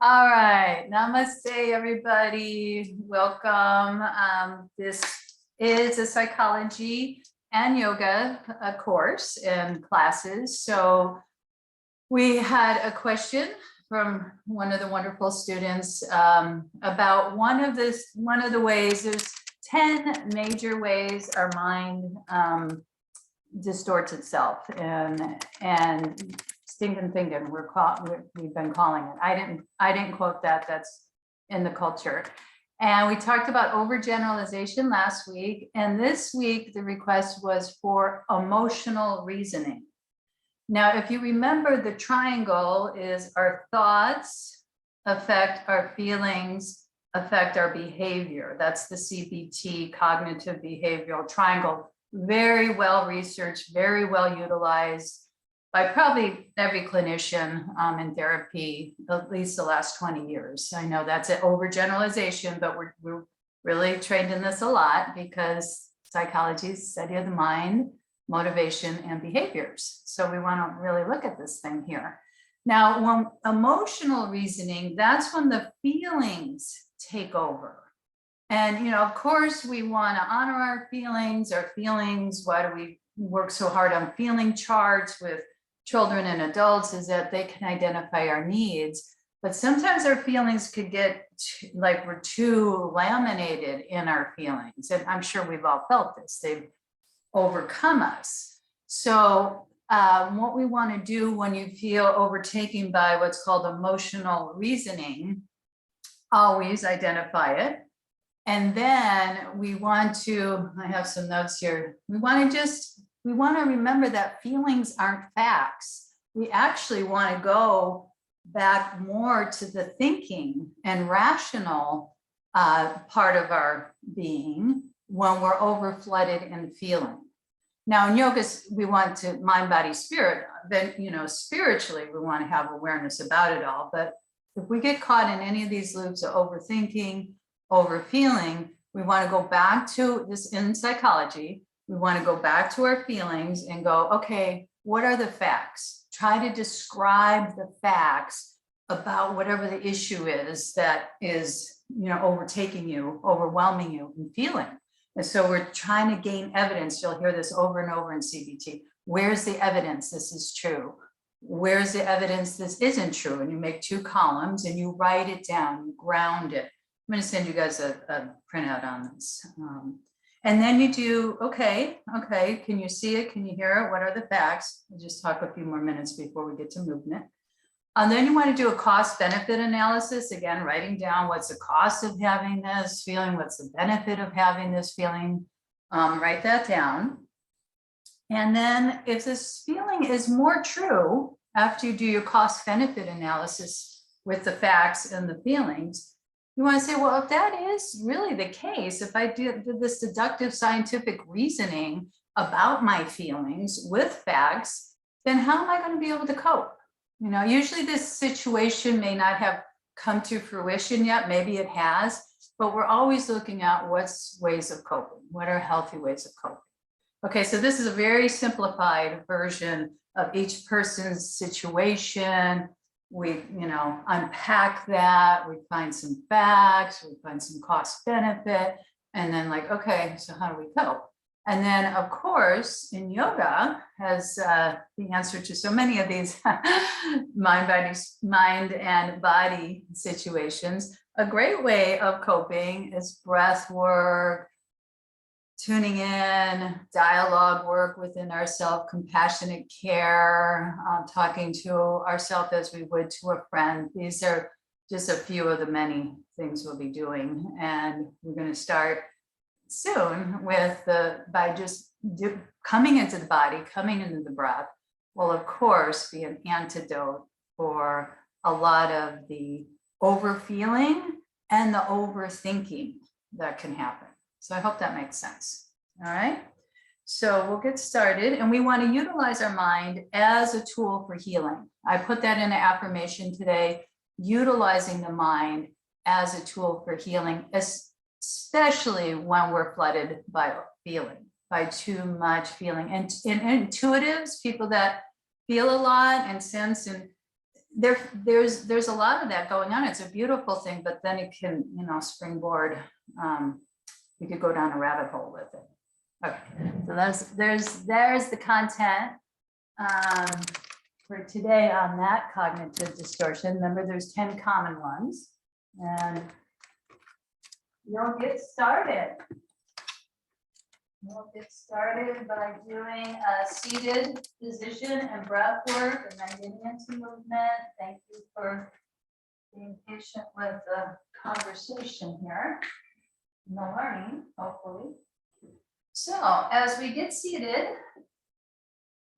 All right, namaste, everybody. Welcome. This is a psychology and yoga course and classes. So we had a question from one of the wonderful students about one of the ways. There's 10 major ways our mind distorts itself and stinking thinking we've been calling it. I didn't quote that. That's in the culture. And we talked about overgeneralization last week, and this week the request was for emotional reasoning. Now, if you remember, the triangle is our thoughts affect our feelings, affect our behavior. That's the CBT, cognitive behavioral triangle. Very well researched, very well utilized by probably every clinician in therapy, at least the last 20 years. I know that's an overgeneralization, but we're really trained in this a lot because psychology is the study of the mind, motivation, and behaviors. So we want to really look at this thing here. Now, when emotional reasoning, that's when the feelings take over. And, of course, we want to honor our feelings. Why do we work so hard on feeling charts with children and adults? Is that they can identify our needs. But sometimes our feelings could get like we're too laminated in our feelings. And I'm sure we've all felt this. They've overcome us. So what we want to do when you feel overtaken by what's called emotional reasoning, always identify it. And then we want to, I have some notes here. We want to remember that feelings aren't facts. We actually want to go back more to the thinking and rational part of our being when we're overflooded in feeling. Now in yoga, we want to mind, body, spirit. Then, spiritually, we want to have awareness about it all. But if we get caught in any of these loops of overthinking, overfeeling, we want to go back to this in psychology. We want to go back to our feelings and go, okay, what are the facts? Try to describe the facts about whatever the issue is that is, overtaking you, overwhelming you and feeling. And so we're trying to gain evidence. You'll hear this over and over in CBT. Where's the evidence this is true? Where's the evidence this isn't true? And you make 2 columns and you write it down, you ground it. I'm going to send you guys a printout on this. And then you do, okay, can you see it? Can you hear it? What are the facts? We'll just talk a few more minutes before we get to movement. And then you want to do a cost benefit analysis. Again, writing down what's the cost of having this feeling, what's the benefit of having this feeling. Write that down. And then if this feeling is more true after you do your cost benefit analysis with the facts and the feelings, you want to say, well, if that is really the case, if I did this deductive scientific reasoning about my feelings with facts, then how am I going to be able to cope? Usually this situation may not have come to fruition yet. Maybe it has, but we're always looking at what's ways of coping. What are healthy ways of coping? Okay, so this is a very simplified version of each person's situation. We, unpack that, we find some facts, we find some cost benefit, and then okay, so how do we cope? And then of course, in yoga has the answer to so many of these mind and body situations. A great way of coping is breath work, tuning in, dialogue work within ourselves, compassionate care, talking to ourselves as we would to a friend. These are just a few of the many things we'll be doing. And we're going to start soon with by just coming into the body, coming into the breath, will of course be an antidote for a lot of the overfeeling and the overthinking that can happen. So I hope that makes sense. All right. So we'll get started, and we want to utilize our mind as a tool for healing. I put that in an affirmation today, utilizing the mind as a tool for healing, especially when we're flooded by feeling, by too much feeling. And intuitives, people that feel a lot and sense, and there's a lot of that going on. It's a beautiful thing, but then it can, springboard. You could go down a rabbit hole with it. Okay, so there's the content for today on that cognitive distortion. Remember, there's 10 common ones, and you'll get started. We'll get started by doing a seated position and breath work, and then getting into movement. Thank you for being patient with the conversation here and the learning, hopefully. So as we get seated,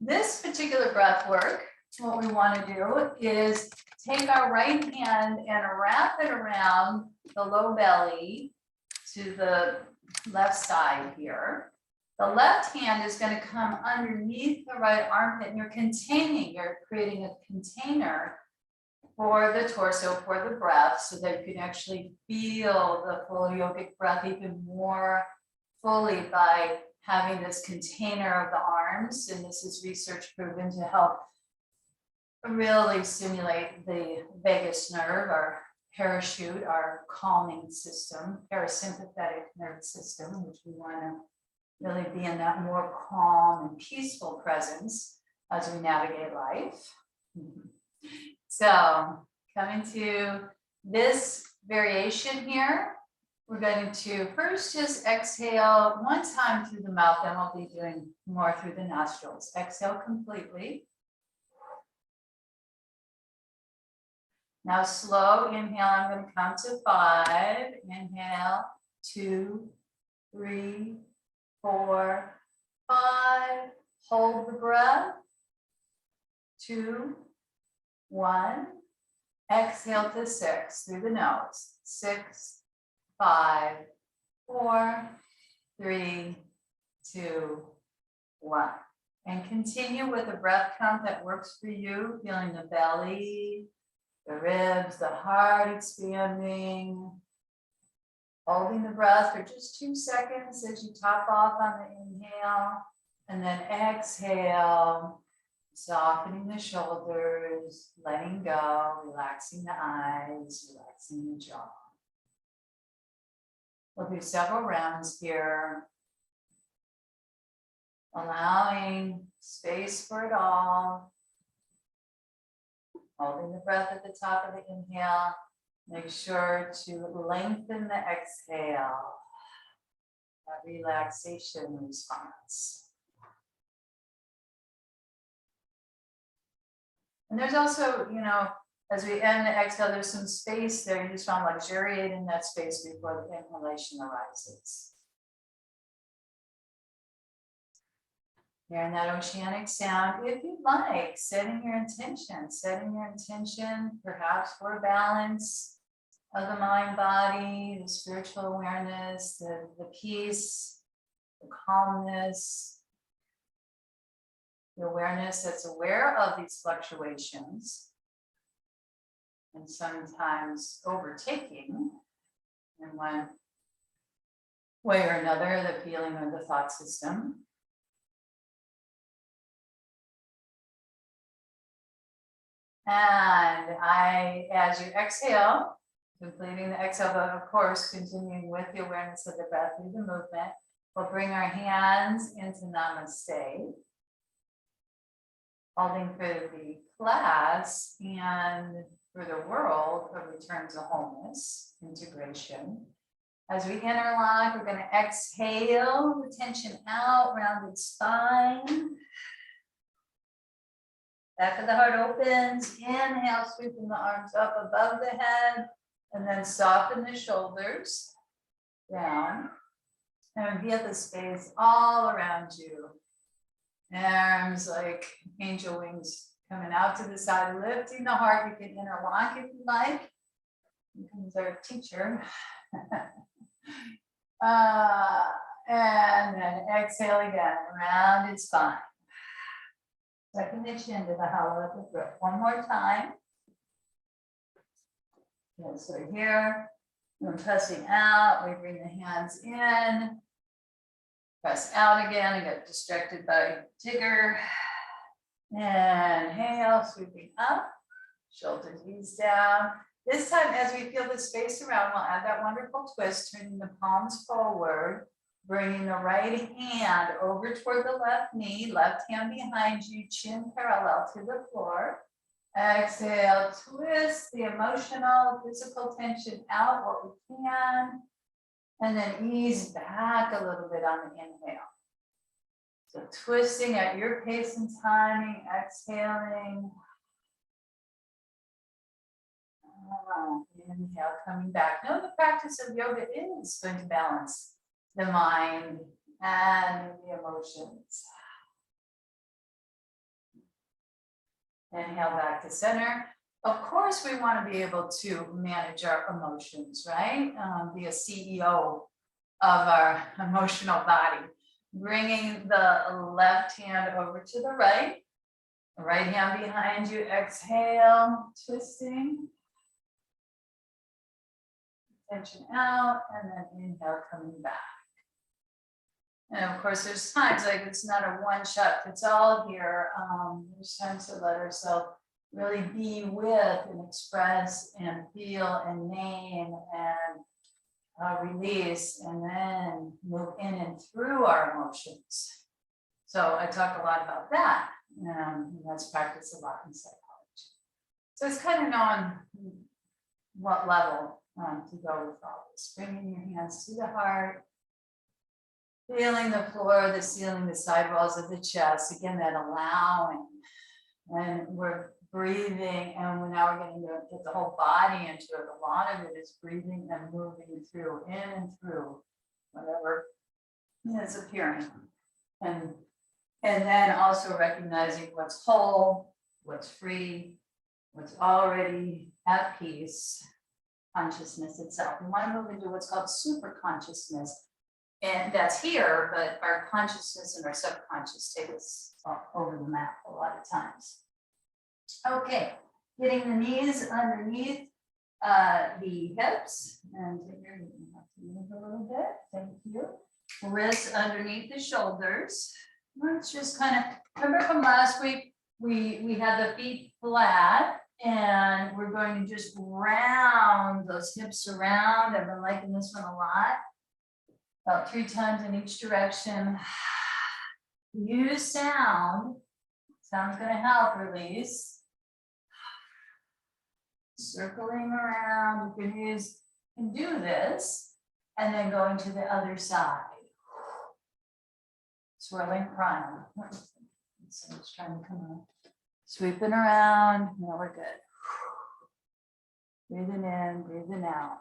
this particular breath work, what we want to do is take our right hand and wrap it around the low belly to the left side here. The left hand is going to come underneath the right armpit, and you're creating a container for the torso, for the breath, so that you can actually feel the full yogic breath even more fully by having this container of the arms. And this is research proven to help really stimulate the vagus nerve, our parachute, our calming system, parasympathetic nervous system, which we want to really be in that more calm and peaceful presence as we navigate life. So coming to this variation here, we're going to first just exhale one time through the mouth, then we'll be doing more through the nostrils. Exhale completely. Now slow inhale, I'm going to count to 5. Inhale, 2, 3, 4, 5. Hold the breath. 2, 1. Exhale to 6 through the nose. 6, 5, 4, 3, 2, 1. And continue with a breath count that works for you, feeling the belly, the ribs, the heart expanding. Holding the breath for just 2 seconds as you top off on the inhale, and then exhale, softening the shoulders, letting go, relaxing the eyes, relaxing the jaw. We'll do several rounds here, allowing space for it all. Holding the breath at the top of the inhale. Make sure to lengthen the exhale, that relaxation response. And there's also, as we end the exhale, there's some space there. You just want to luxuriate in that space before the inhalation arises. Hearing that oceanic sound, if you'd like, setting your intention perhaps for balance of the mind body, the spiritual awareness, the peace, the calmness, the awareness that's aware of these fluctuations and sometimes overtaking in one way or another, the feeling or the thought system. And as you exhale, completing the exhale, but of course, continuing with the awareness of the breath through the movement, we'll bring our hands into Namaste, holding for the class and for the world a return to wholeness, integration. As we interlock, we're going to exhale the tension out, rounded spine. Back of the heart opens. Inhale, sweeping the arms up above the head, and then soften the shoulders down. And feel the space all around you. Arms like angel wings coming out to the side, lifting the heart. You can interlock if you like. Here comes our teacher. And then exhale again, rounded spine. Second the chin to the hollow of the throat. One more time. Okay, so here, we're pressing out. We bring the hands in. Press out again. I got distracted by Tigger. Inhale, sweeping up. Shoulders ease down. This time, as we feel the space around, we'll add that wonderful twist, turning the palms forward, bringing the right hand over toward the left knee, left hand behind you, chin parallel to the floor. Exhale, twist the emotional, physical tension out what we can, and then ease back a little bit on the inhale. So twisting at your pace and timing, exhaling. Inhale, coming back. Know the practice of yoga is going to balance the mind and the emotions. Inhale back to center. Of course, we want to be able to manage our emotions, right? Be a CEO of our emotional body. Bringing the left hand over to the right hand behind you. Exhale, twisting. Tension out, and then inhale, coming back. And of course, there's times like it's not a one shot fits all here. There's times to let ourselves really be with and express and feel and name and release, and then move in and through our emotions. So I talk a lot about that, and that's practiced a lot in psychology. So it's kind of knowing what level to go with all this. Bringing your hands to the heart, feeling the floor, the ceiling, the sidewalls of the chest. Again, that allowing. And we're breathing, and now we're going to get the whole body into it. A lot of it is breathing and moving through, in and through whatever is appearing. And then also recognizing what's whole, what's free, what's already at peace. Consciousness itself. We want to move into what's called super consciousness, and that's here, but our consciousness and our subconscious take us over the map a lot of times. Okay, getting the knees underneath the hips, and you're going to have to move a little bit. Thank you. Wrists underneath the shoulders. Let's just kind of remember from last week. We had the feet flat. And we're going to just round those hips around. I've been liking this one a lot. About 3 times in each direction. Use sound. Sound's going to help release. Circling around. You can do this. And then going to the other side. Swirling around. So it's trying to come up. Sweeping around, now we're good. Breathing in, breathing out.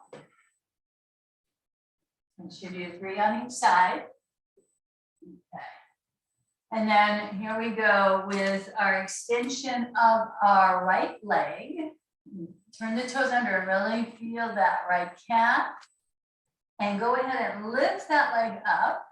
And should do 3 on each side. Okay. And then here we go with our extension of our right leg. Turn the toes under and really feel that right calf. And go ahead and lift that leg up.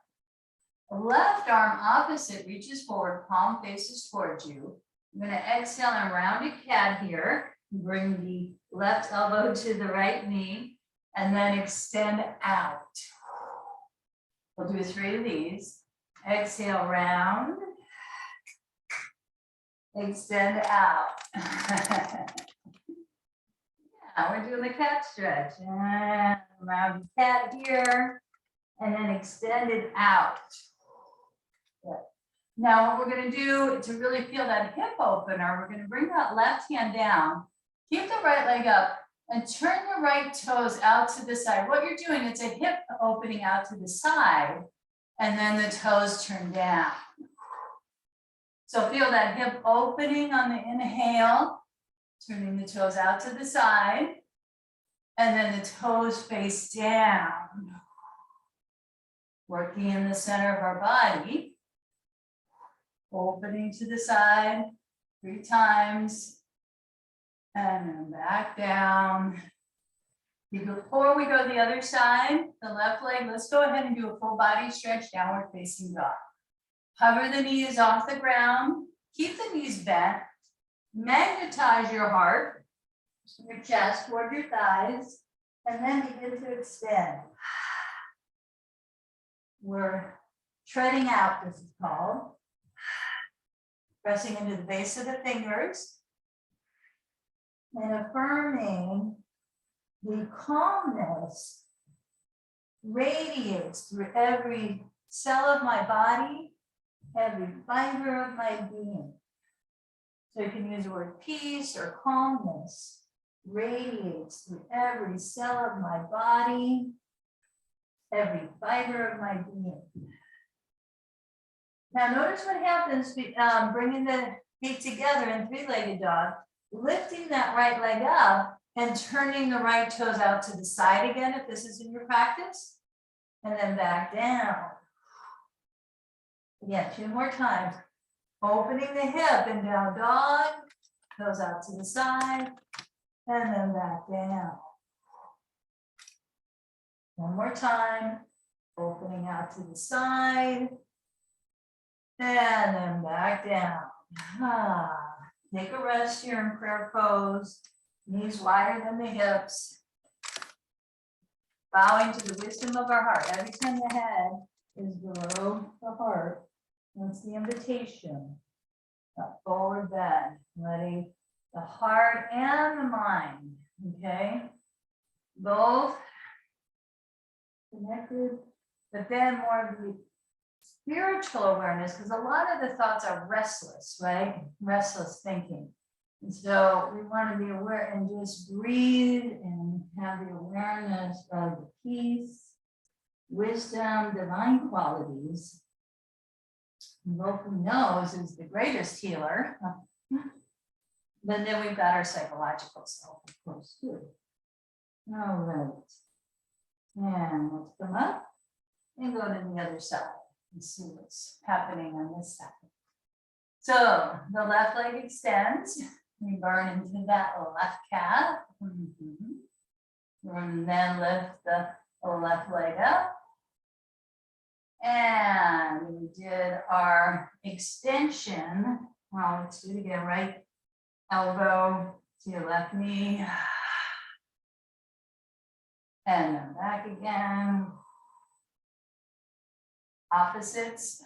Left arm opposite reaches forward, palm faces towards you. I'm going to exhale and round a cat here. Bring the left elbow to the right knee and then extend out. We'll do 3 of these. Exhale, round. Extend out. Yeah, we're doing the cat stretch. And round the cat here and then extend it out. Good. Now, what we're going to do to really feel that hip opener, we're going to bring that left hand down, keep the right leg up, and turn the right toes out to the side. What you're doing, it's a hip opening out to the side, and then the toes turn down. So feel that hip opening on the inhale, turning the toes out to the side, and then the toes face down. Working in the center of our body. Opening to the side 3 times, and then back down. Before we go to the other side, the left leg, let's go ahead and do a full body stretch, downward facing dog. Hover the knees off the ground, keep the knees bent, magnetize your heart, your chest toward your thighs, and then begin to extend. We're treading out, this is called. Pressing into the base of the fingers. and affirming the calmness radiates through every cell of my body, every fiber of my being. So you can use the word peace or calmness radiates through every cell of my body, every fiber of my being. Now notice what happens bringing the feet together in three-legged dog, lifting that right leg up and turning the right toes out to the side again, if this is in your practice, and then back down. Again, 2 more times. Opening the hip in down dog, toes out to the side, and then back down. 1 more time. Opening out to the side, and then back down. Take a rest here in prayer pose. Knees wider than the hips. Bowing to the wisdom of our heart. Every time the head is below the heart, that's the invitation. A forward bend, letting the heart and the mind, okay, both connected, but then more of the spiritual awareness, because a lot of the thoughts are restless, right? Restless thinking. And so we want to be aware and just breathe and have the awareness of the peace, wisdom, divine qualities. Both we know is the greatest healer. But then we've got our psychological self, of course, too. All right. And let's come up and go to the other side and see what's happening on this side. So the left leg extends. We burn into that left calf. And then lift the left leg up. And we did our extension. Well, let's do it again, right? Elbow to your left knee. And then back again. Opposites.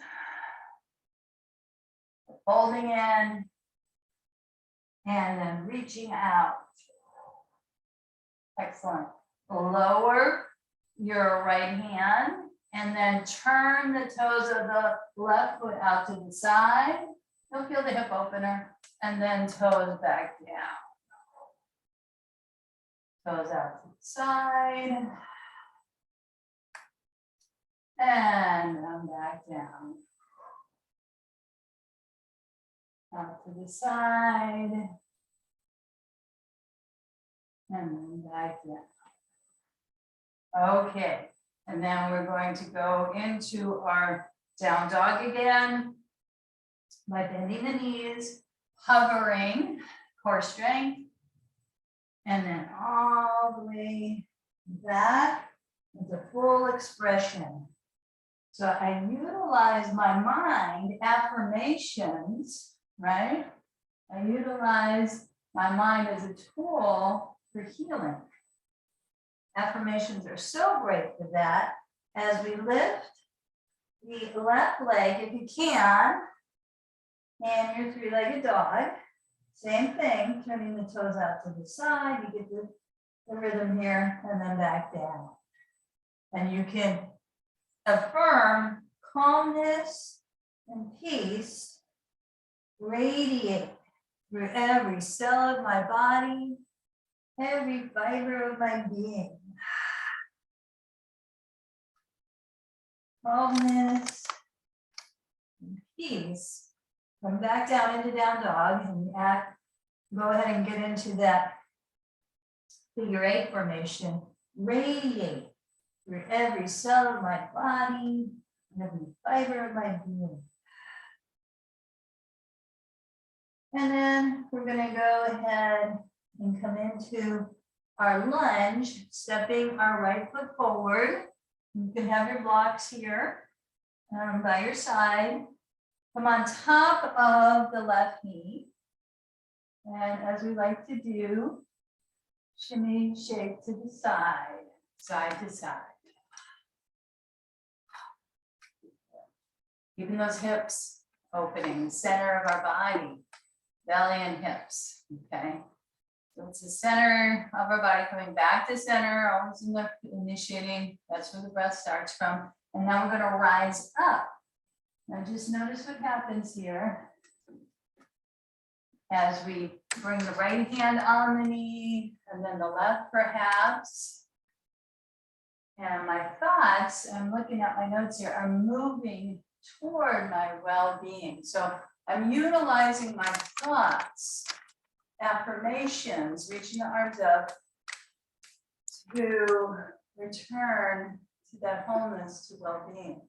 Folding in. And then reaching out. Excellent. Lower your right hand and then turn the toes of the left foot out to the side. You'll feel the hip opener and then toes back down. Toes out to the side. And then back down. Out to the side. And then back down. Okay, and then we're going to go into our down dog again by bending the knees, hovering, core strength, and then all the way back into full expression. So I utilize my mind affirmations, right? I utilize my mind as a tool for healing. Affirmations are so great for that. As we lift the left leg, if you can, and your three-legged dog, same thing, turning the toes out to the side, you get the rhythm here, and then back down. And you can affirm calmness and peace radiate through every cell of my body, every fiber of my being. Calmness and peace. Come back down into down dog and go ahead and get into that figure 8 formation. Radiate through every cell of my body, every fiber of my being. And then we're going to go ahead and come into our lunge, stepping our right foot forward. You can have your blocks here by your side. Come on top of the left knee. And as we like to do, shimmy, shake to the side, side to side. Keeping those hips opening, center of our body, belly and hips, okay? So it's the center of our body coming back to center, always in the initiating. That's where the breath starts from. And now we're going to rise up. Now just notice what happens here as we bring the right hand on the knee and then the left perhaps. And my thoughts, I'm looking at my notes here, are moving toward my well-being. So I'm utilizing my thoughts, affirmations, reaching the arms up to return to that wholeness, to well-being.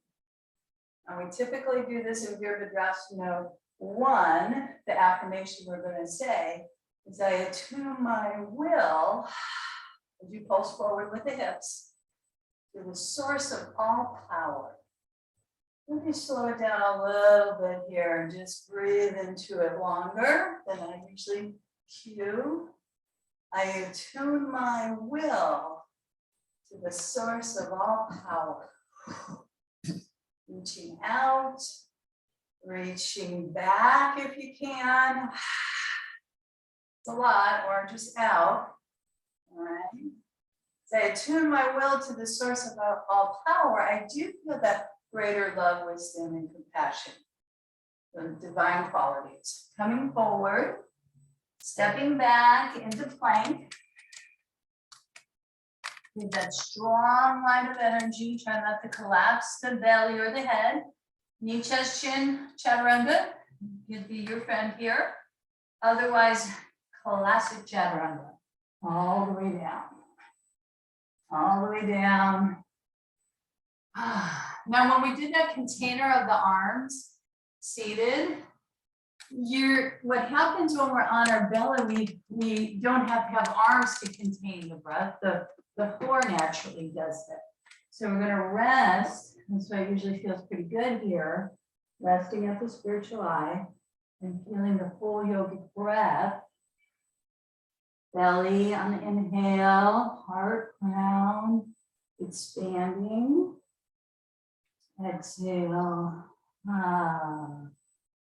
And we typically do this in Virabhadrasana 1. The affirmation we're going to say is I attune my will, as you pulse forward with the hips, to the source of all power. Let me slow it down a little bit here and just breathe into it longer than I usually cue. I attune my will to the source of all power. Reaching out, reaching back if you can. It's a lot, or just out. All right. So I attune my will to the source of all power. I do feel that greater love, wisdom, and compassion, the divine qualities. Coming forward, stepping back into plank. With that strong line of energy, try not to collapse the belly or the head. Knee, chest, chin, chaturanga. You'd be your friend here. Otherwise, classic chaturanga. All the way down. All the way down. Now, when we did that container of the arms seated, what happens when we're on our belly, we don't have to have arms to contain the breath. The floor naturally does that. So we're going to rest. That's why it usually feels pretty good here. Resting at the spiritual eye and feeling the full yogic breath. Belly on the inhale, heart, crown, expanding. Exhale,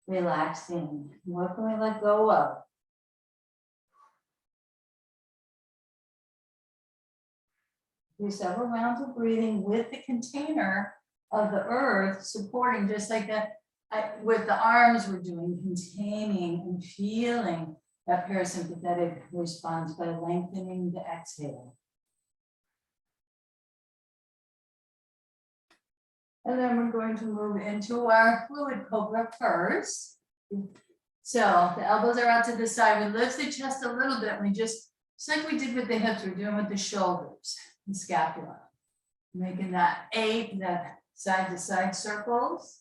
relaxing. What can we let go of? Do several rounds of breathing with the container of the earth supporting, just like that. With the arms, we're doing containing and feeling that parasympathetic response by lengthening the exhale. And then we're going to move into our fluid cobra first. So the elbows are out to the side. We lift the chest a little bit. We just like we did with the hips, we're doing with the shoulders and scapula. Making that 8, the side to side circles.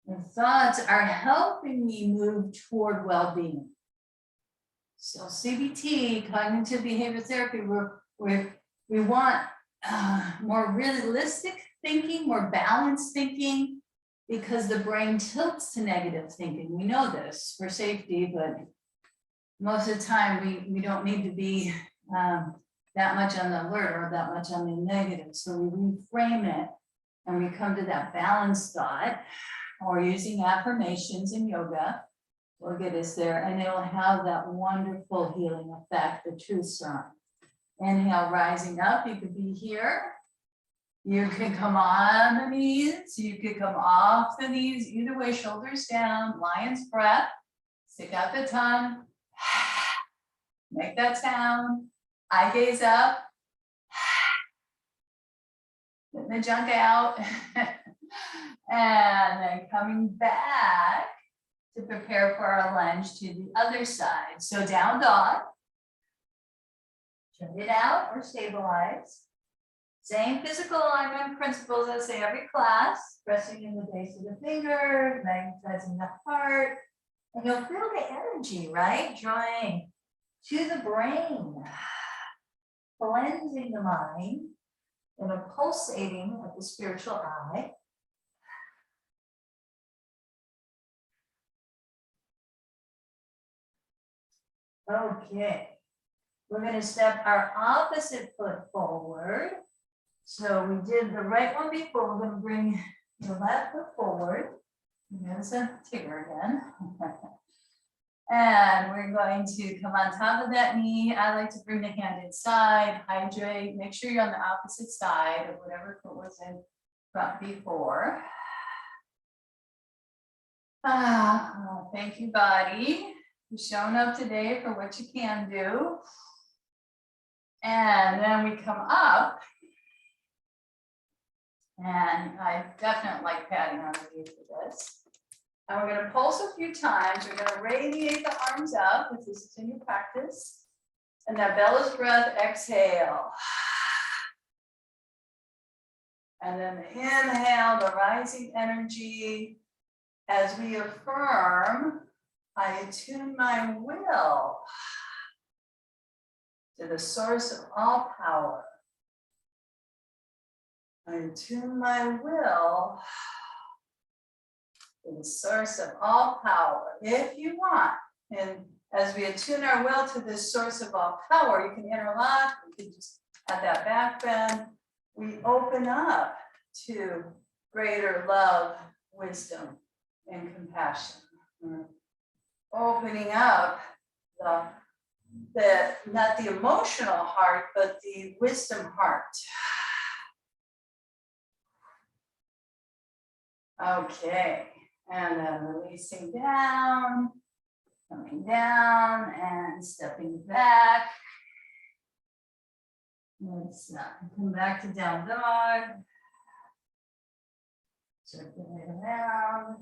The thoughts are helping me move toward well-being. So CBT, cognitive behavioral therapy, we want more realistic thinking, more balanced thinking, because the brain tilts to negative thinking. We know this for safety, but most of the time we don't need to be that much on the alert or that much on the negative. So we reframe it and we come to that balanced thought, or using affirmations in yoga will get us there, and it'll have that wonderful healing effect, the truth serum. Inhale, rising up. You could be here. You can come on the knees. You could come off the knees. Either way, shoulders down, lion's breath. Stick out the tongue. Make that sound. Eye gaze up. Get the junk out. And then coming back to prepare for our lunge to the other side. So down dog. Turn it out or stabilize. Same physical alignment principles as every class. Pressing in the base of the fingers, magnetizing the heart. And you'll feel the energy, right? Drawing to the brain. Cleansing the mind. And a pulsating at the spiritual eye. Okay. We're going to step our opposite foot forward. So we did the right one before. We're going to bring the left foot forward. There's a tigger again. And we're going to come on top of that knee. I like to bring the hand inside, hydrate, make sure you're on the opposite side of whatever foot was in front before. Thank you, body, for showing up today for what you can do. And then we come up. And I definitely like patting on the knee for this. And we're going to pulse a few times. We're going to radiate the arms up if this is in your practice. And that bellows breath, exhale. And then the inhale, the rising energy. As we affirm, I attune my will to the source of all power. I attune my will to the source of all power, if you want. And as we attune our will to this source of all power, you can interlock, you can just have that back bend. We open up to greater love, wisdom, and compassion. Opening up not the emotional heart, but the wisdom heart. Okay, and then releasing down, coming down and stepping back. Let's come back to down dog. Circulate around.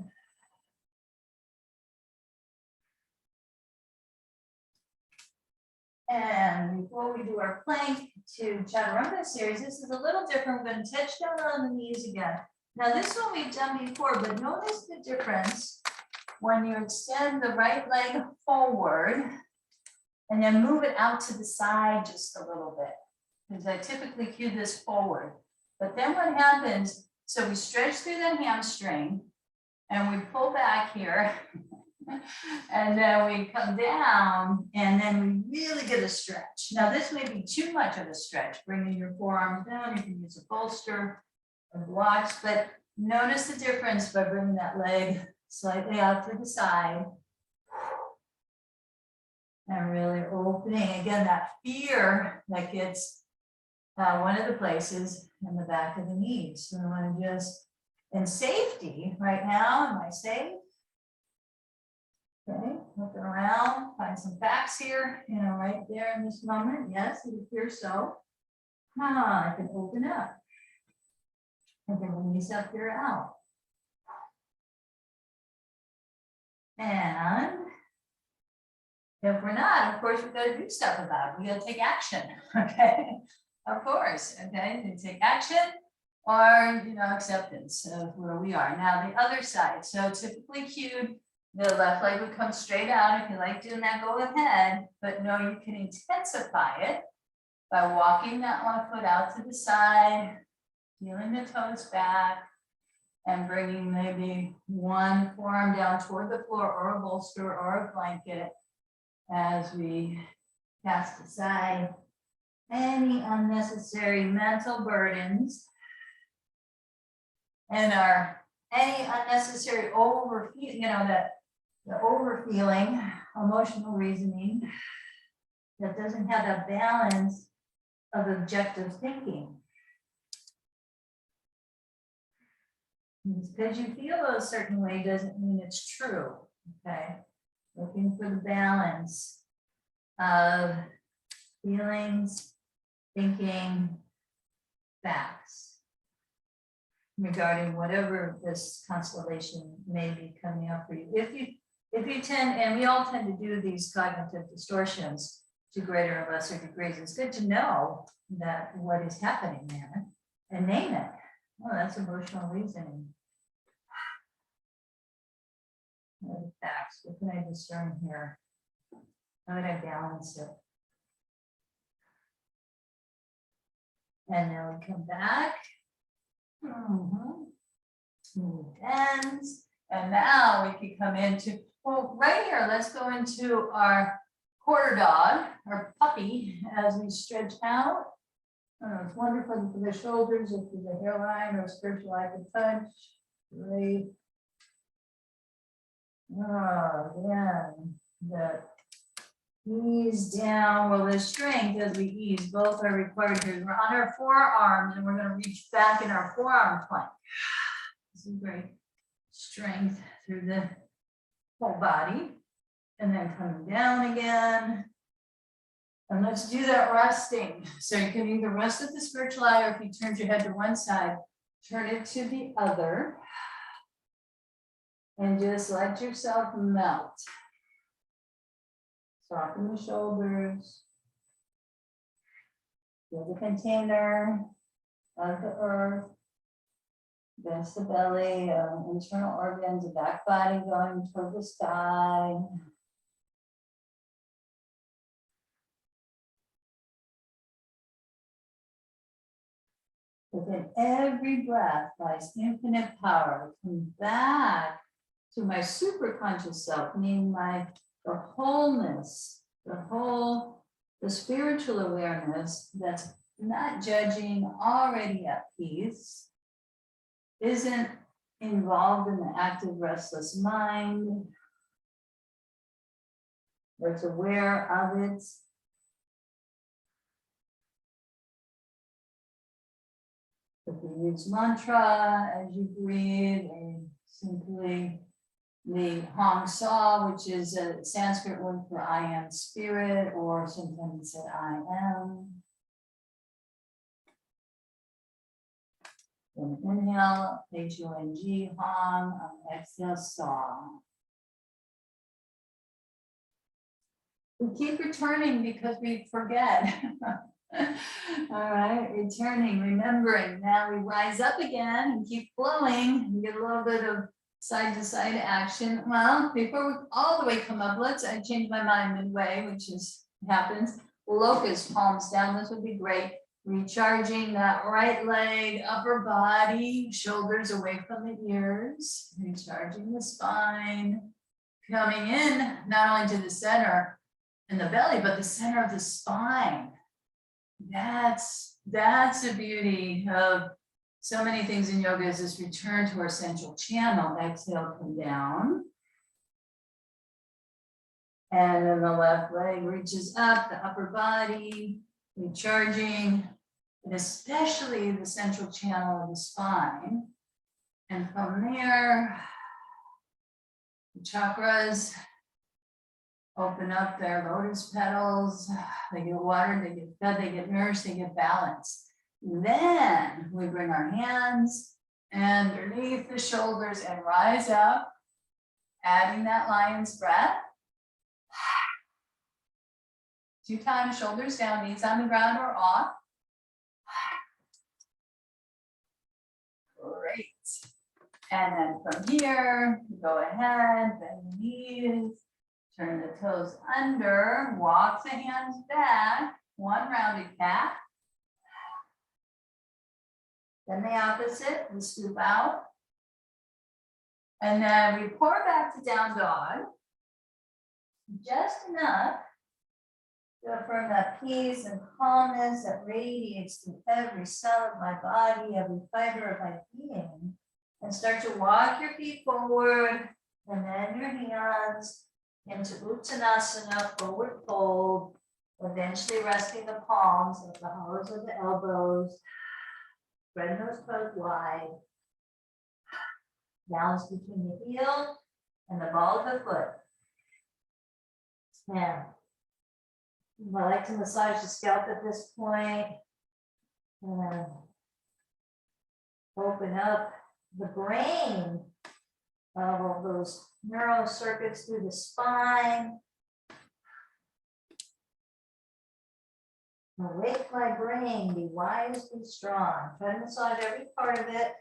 And before we do our plank to chaturanga series, this is a little different. We're going to touch down on the knees again. Now this one we've done before, but notice the difference when you extend the right leg forward and then move it out to the side just a little bit. Because I typically cue this forward. But then what happens, so we stretch through the hamstring and we pull back here. And then we come down and then we really get a stretch. Now this may be too much of a stretch, bringing your forearms down. You can use a bolster or blocks, but notice the difference by bringing that leg slightly out to the side. And really opening, again, that fear that gets one of the places in the back of the knees. So I want to just, in safety right now, am I safe? Okay, looking around, find some facts here, right there in this moment. Yes, it appears so. I can open up. I can release up here out. And if we're not, of course, we've got to do stuff about it. We got to take action, okay? Of course, okay? You take action or, acceptance of where we are. Now, the other side. So typically cued, the left leg would come straight out. If you like doing that, go ahead. But no, you can intensify it by walking that one foot out to the side, feeling the toes back, and bringing maybe one forearm down toward the floor or a bolster or a blanket as we cast aside any unnecessary mental burdens and any unnecessary the overfeeling, emotional reasoning that doesn't have a balance of objective thinking. Because you feel a certain way doesn't mean it's true, okay? Looking for the balance of feelings, thinking, facts regarding whatever this constellation may be coming up for you. If you tend, and we all tend to do these cognitive distortions to greater or lesser degrees, it's good to know that what is happening there and name it. Oh, that's emotional reasoning. Facts. What can I discern here? How would I balance it? And then we come back. Smooth ends. And now we can come into, well, right here, let's go into our quarter dog, our puppy, as we stretch out. It's wonderful for the shoulders, if there's a hairline or a spiritual eye to touch. Great. Oh, yeah. the ease down. Well, the strength as we ease, both are required here. We're on our forearms and we're going to reach back in our forearm plank. This is great strength through the whole body. And then coming down again. And let's do that resting. So you can either rest at the spiritual eye, or if you turn your head to one side, turn it to the other. And just let yourself melt. Soften the shoulders. Feel the container of the earth. Against the belly, internal organs, the back body going toward the sky. Within every breath lies infinite power. Come back to my superconscious self, meaning the wholeness, the spiritual awareness that's not judging, already at peace, isn't involved in the active restless mind, that's aware of it. If you use mantra as you breathe, or simply the Hong Sa, which is a Sanskrit word for I am spirit, or sometimes it's I am. And inhale, H-O-N-G, Hong, exhale, Sa. We keep returning because we forget. All right, returning, remembering. Now we rise up again and keep flowing. We get a little bit of side to side action. Well, before we all the way come up, I changed my mind midway, which happens. Locust, palms down, this would be great. Recharging that right leg, upper body, shoulders away from the ears. Recharging the spine. Coming in, not only to the center and the belly, but the center of the spine. That's the beauty of so many things in yoga, is this return to our central channel. Exhale, come down. And then the left leg reaches up, the upper body, recharging, and especially the central channel of the spine. And from there, the chakras open up their lotus petals. They get watered, they get fed, they get nourished, they get balanced. Then we bring our hands underneath the shoulders and rise up, adding that lion's breath. 2 times, shoulders down, knees on the ground or off. Great. And then from here, go ahead, bend the knees, turn the toes under, walk the hands back, 1 rounded cat. Then the opposite, we scoop out. And then we pour back to down dog. Just enough to affirm that peace and calmness that radiates through every cell of my body, every fiber of my being. And start to walk your feet forward, and then your hands into Uttanasana, forward fold, eventually resting the palms at the hollows of the elbows. Spread those toes wide. Balance between the heel and the ball of the foot. And I like to massage the scalp at this point. And open up the brain of all those neural circuits through the spine. Awake my brain, be wise, be strong. Try to massage every part of it,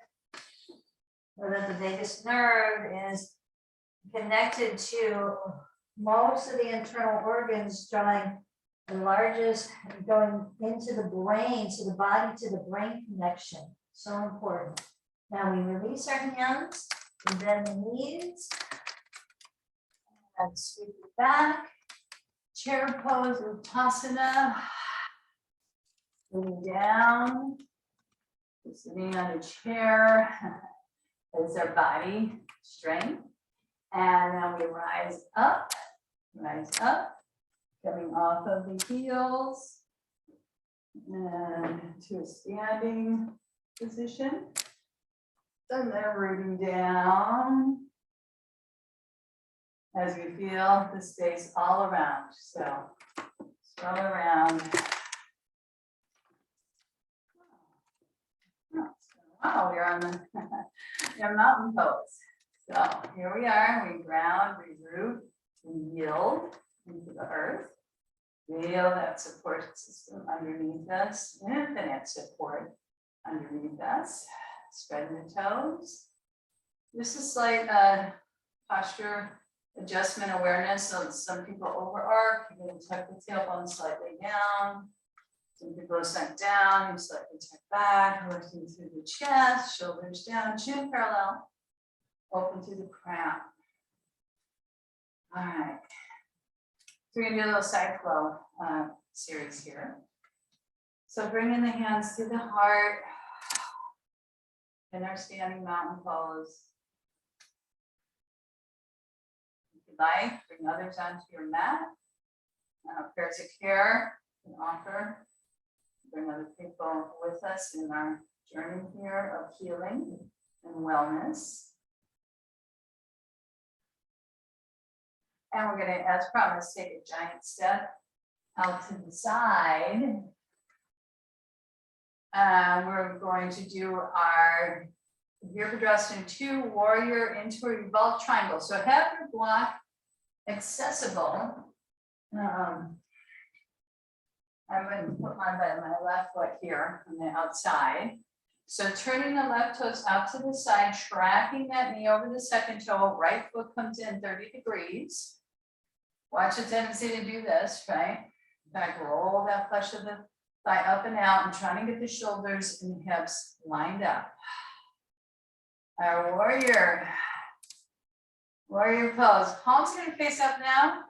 so that the vagus nerve is connected to most of the internal organs, drawing the largest, going into the brain, so the body to the brain connection. So important. Now we release our hands, and bend the knees, and sweep it back. Chair pose, Uttanasana. Sitting down, sitting on a chair is our body strength. And then we rise up rise up, coming off of the heels and to a standing position. And then rooting down as you feel the space all around. So swirl around. Wow, we're on the mountain pose. So here we are, we ground, we root, we yield into the earth. Feel that support system underneath us, infinite support underneath us. Spread the toes. Just a slight posture adjustment awareness. So some people overarch, you're going to tuck the tailbone slightly down. Some people are sunk down, you slightly tuck back, lifting through the chest, shoulders down, chin parallel, open through the crown. All right. So we're going to do a little side flow series here. So bringing the hands to the heart in our standing mountain pose. If you like, bring others onto your mat. Prayers of care you can offer. Bring other people with us in our journey here of healing and wellness. And we're going to, as promised, take a giant step out to the side. We're going to do our Virabhadrasana 2 warrior into a revolved triangle. So have your block accessible. I'm going to put my left foot here on the outside. So turning the left toes out to the side, tracking that knee over the second toe, right foot comes in 30 degrees. Watch the tendency to do this, right? In fact, roll that flesh of the thigh up and out and trying to get the shoulders and hips lined up. Our warrior pose. Palms going to face up now.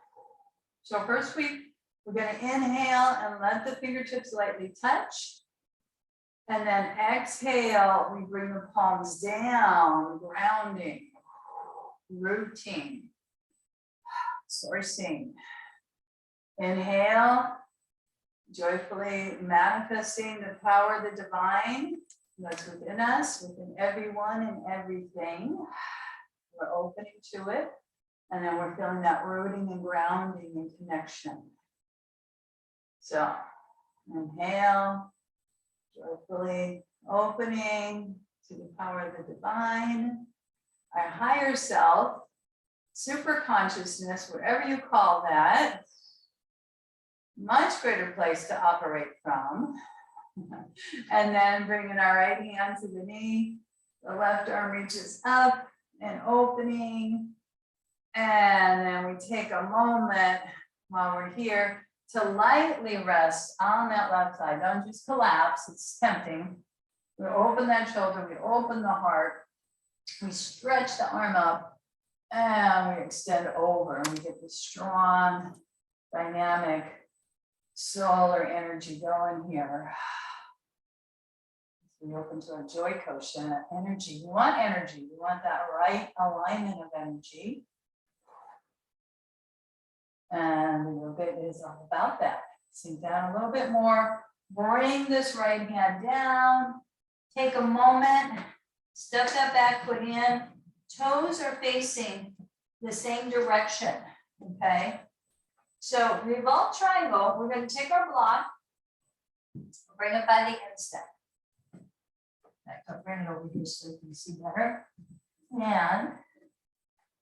So first we're going to inhale and let the fingertips lightly touch. And then exhale, we bring the palms down, grounding, rooting, sourcing. Inhale, joyfully manifesting the power of the divine that's within us, within everyone and everything. We're opening to it. And then we're feeling that rooting and grounding and connection. So inhale, joyfully opening to the power of the divine, our higher self, super consciousness, whatever you call that, much greater place to operate from. And then bringing our right hand to the knee, the left arm reaches up and opening. And then we take a moment while we're here to lightly rest on that left side. Don't just collapse, it's tempting. We open that shoulder, we open the heart, we stretch the arm up, and we extend over, and we get this strong, dynamic solar energy going here. We open to a joy kosha energy. We want energy, we want that right alignment of energy. And the yoga is all about that. Sink down a little bit more. Bring this right hand down. Take a moment. Step that back foot in. Toes are facing the same direction. Okay. So revolve triangle. We're going to take our block. Bring it by the instep. I'll bring it over here so you can see better. And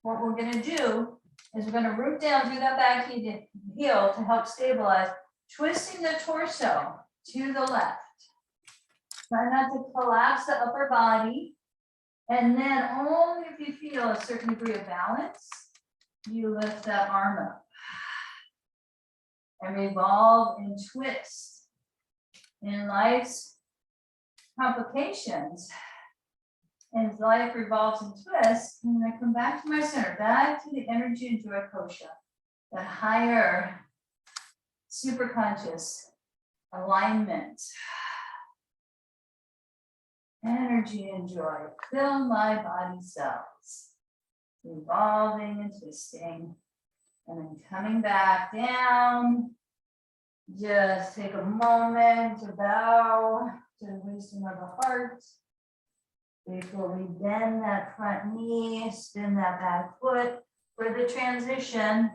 what we're going to do is we're going to root down through that back heel to help stabilize, twisting the torso to the left. Try not to collapse the upper body. And then only if you feel a certain degree of balance, you lift that arm up. And revolve and twist. In life's complications, and life revolves and twists, and I come back to my center, back to the energy and joy kosha, the higher superconscious alignment. Energy and joy fill my body cells, revolving and twisting And then coming back down. Just take a moment to bow to the wisdom of the heart. Before we bend that front knee, spin that back foot for the transition.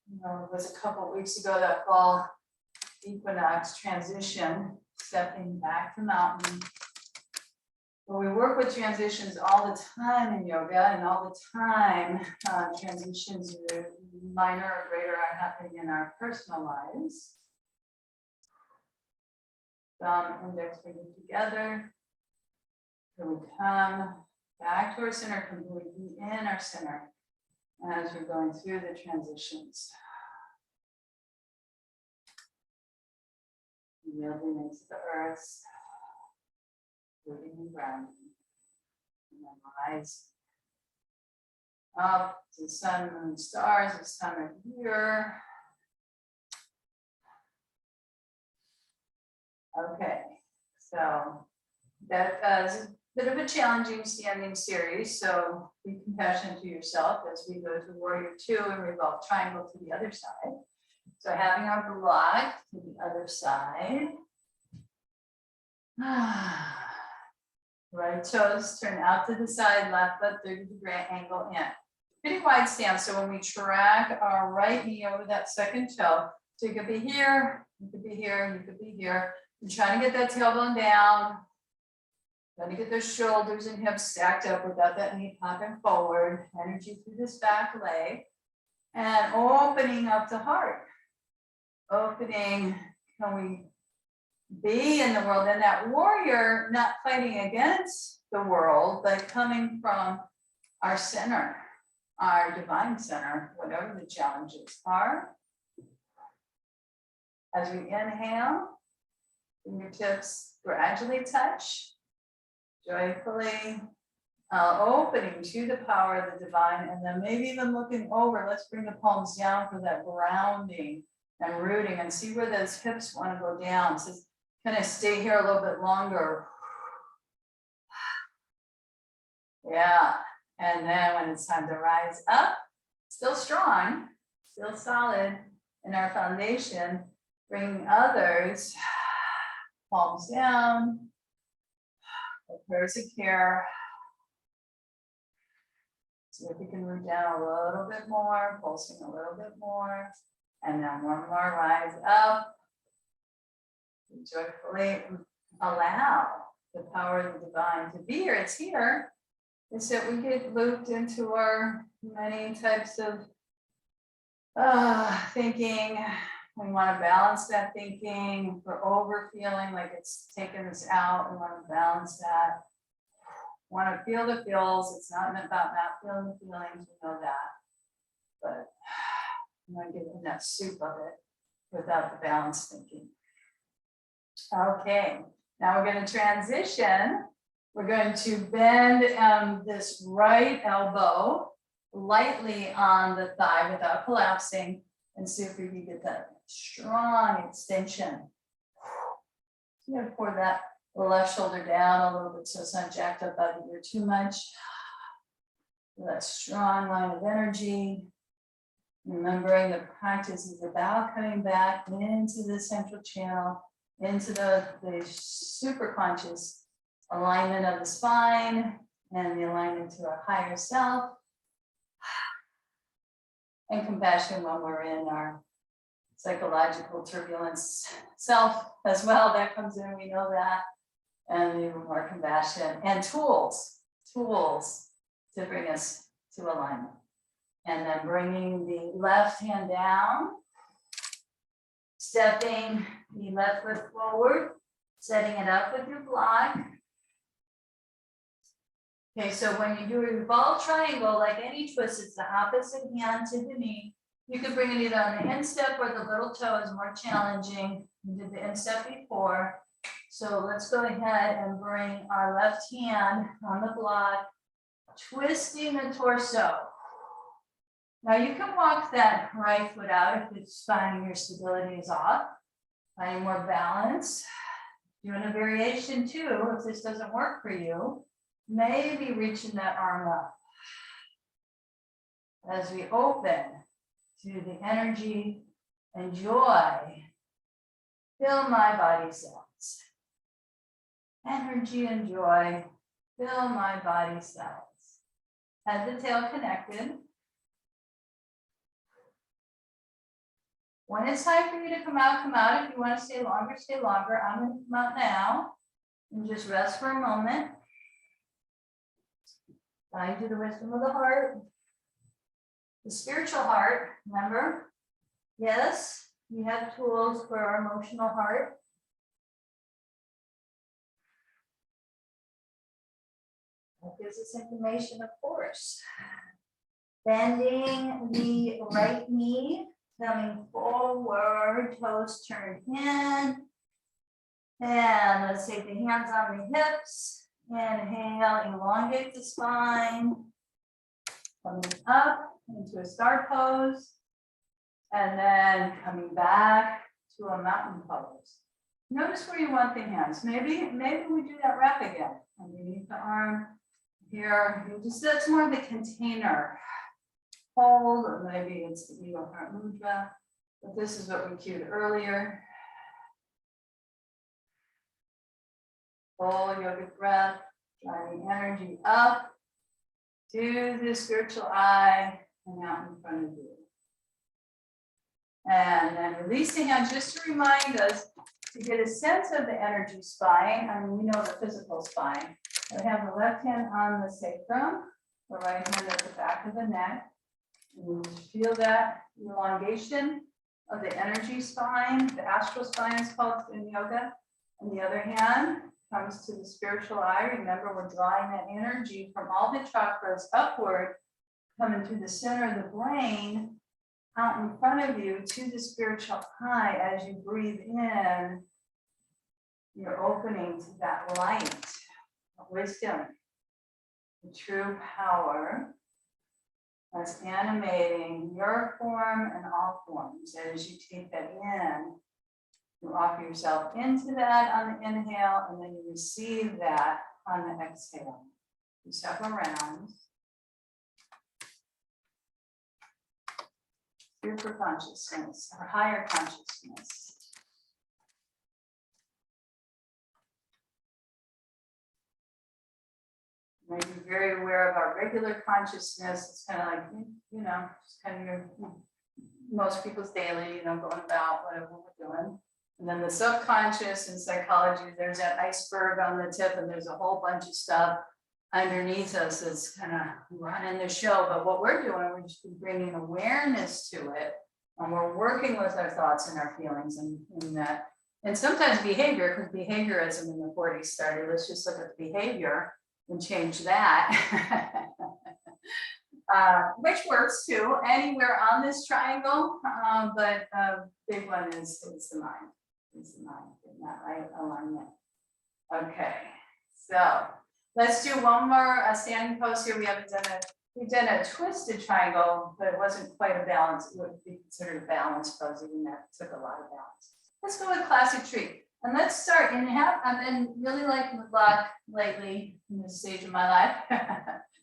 You know, it was a couple weeks ago, that fall equinox transition, stepping back to mountain. Well, we work with transitions all the time in yoga, and all the time transitions, minor or greater, are happening in our personal lives. Thumb, index finger together. So we come back to our center, completely in our center as we're going through the transitions. Yielding into the earth, rooting and grounding, and then rise up to the sun, moon, stars. This time of year. Okay, so that is a bit of a challenging standing series, so be compassionate to yourself as we go to warrior 2 and revolve triangle to the other side. So having our block to the other side. Right toes turn out to the side, left foot 30-degree angle in. Pretty wide stance, so when we track our right knee over that second toe, so you could be here, you could be here, you could be here. You're trying to get that tailbone down, trying to get those shoulders and hips stacked up without that knee popping forward, energy through this back leg, and opening up the heart. Opening, can we be in the world, and that warrior, not fighting against the world, but coming from our center, our divine center, whatever the challenges are. As we inhale, fingertips gradually touch, joyfully opening to the power of the divine, and then maybe even looking over. Let's bring the palms down for that grounding and rooting, and see where those hips want to go down. So kind of stay here a little bit longer. Yeah, and then when it's time to rise up, still strong, still solid in our foundation, bringing others, palms down, prayers of care. See if we can root down a little bit more, pulsing a little bit more, and then one more rise up. Joyfully allow the power of the divine to be here. It's here. It's that we get looped into our many types of thinking. We want to balance that thinking. We're over feeling like it's taking us out. We want to balance that. We want to feel the feels. It's not about not feeling the feelings. We know that. But I'm going to get in that soup of it without the balanced thinking. Okay, now we're going to transition. We're going to bend this right elbow lightly on the thigh without collapsing, and see if we can get that strong extension. So you're going to pour that left shoulder down a little bit so it's not jacked up out of the ear too much. That strong line of energy. Remembering the practice is about coming back into the central channel, into the super conscious alignment of the spine and the alignment to our higher self. And compassion when we're in our psychological turbulence self as well. That comes in, we know that. And even more compassion and tools to bring us to alignment. And then bringing the left hand down, stepping the left foot forward, setting it up with your block. Okay, so when you do a revolve triangle, like any twist, it's the opposite hand to the knee. You can bring it either on the instep or the little toe is more challenging. You did the instep before. So let's go ahead and bring our left hand on the block, twisting the torso. Now you can walk that right foot out if it's finding your stability is off, finding more balance. Doing a variation too, if this doesn't work for you, maybe reaching that arm up. as we open to the energy and joy, fill my body cells. Energy and joy, fill my body cells. Head to tail connected. When it's time for you to come out, come out. If you want to stay longer, stay longer. I'm going to come out now and just rest for a moment. Guide to the wisdom of the heart. The spiritual heart, remember? Yes, we have tools for our emotional heart. That gives us information, of course. Bending the right knee, coming forward, toes turned in. And let's take the hands on the hips. Inhale, elongate the spine. Coming up into a star pose. And then coming back to a mountain pose. Notice where you want the hands. Maybe we do that wrap again. Underneath the arm here. That's more of the container. Hold, or maybe it's the Eagle Heart Mudra. But this is what we cued earlier. Full yogic breath, driving energy up to the spiritual eye and out in front of you. And then release the hand just to remind us to get a sense of the energy spine. I mean, we know the physical spine. I have the left hand on the sacrum, the right hand at the back of the neck. And you feel that elongation of the energy spine. The astral spine is called in yoga. On the other hand, comes to the spiritual eye. Remember, we're drawing that energy from all the chakras upward, coming through the center of the brain, out in front of you to the spiritual eye. As you breathe in, you're opening to that light, wisdom, the true power that's animating your form and all forms. As you take that in, you offer yourself into that on the inhale, and then you receive that on the exhale. Do several rounds. Super consciousness or higher consciousness. Maybe very aware of our regular consciousness. It's kind of like, you know, just kind of your, most people's daily, you know, going about whatever we're doing. And then the subconscious in psychology, there's that iceberg on the tip, and there's a whole bunch of stuff underneath us that's kind of running the show. But what we're doing, we're just bringing awareness to it, and we're working with our thoughts and our feelings and that. And sometimes behavior, because behaviorism in the 40s started. Let's just look at the behavior and change that. Which works too, anywhere on this triangle, but big one is the mind. It's the mind, getting that right alignment. Okay, so let's do one more standing pose here. We've done a twisted triangle, but it wasn't quite a balance. It would be considered a balanced pose, even that took a lot of balance. Let's go with classic tree. And let's start I've been really liking the block lately in this stage of my life,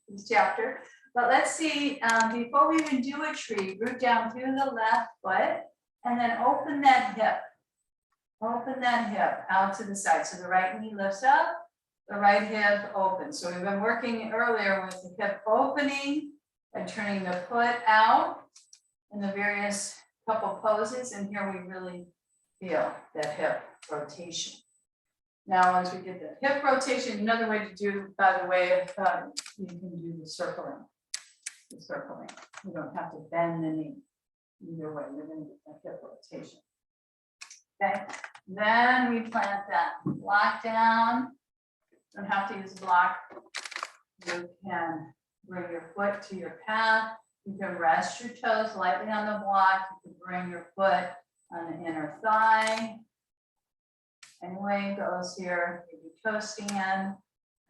this chapter. But let's see, before we even do a tree, root down through the left foot and then open that hip. Open that hip out to the side. So the right knee lifts up, the right hip opens. So we've been working earlier with the hip opening and turning the foot out in the various couple poses. And here we really feel that hip rotation. Now, once we get the hip rotation, another way to do, by the way, you can do the circling. You don't have to bend the knee. Either way, you're going to get that hip rotation. Okay, then we plant that block down. Don't have to use a block. You can bring your foot to your path. You can rest your toes lightly on the block. You can bring your foot on the inner thigh. Anyway it goes here, maybe toe stand.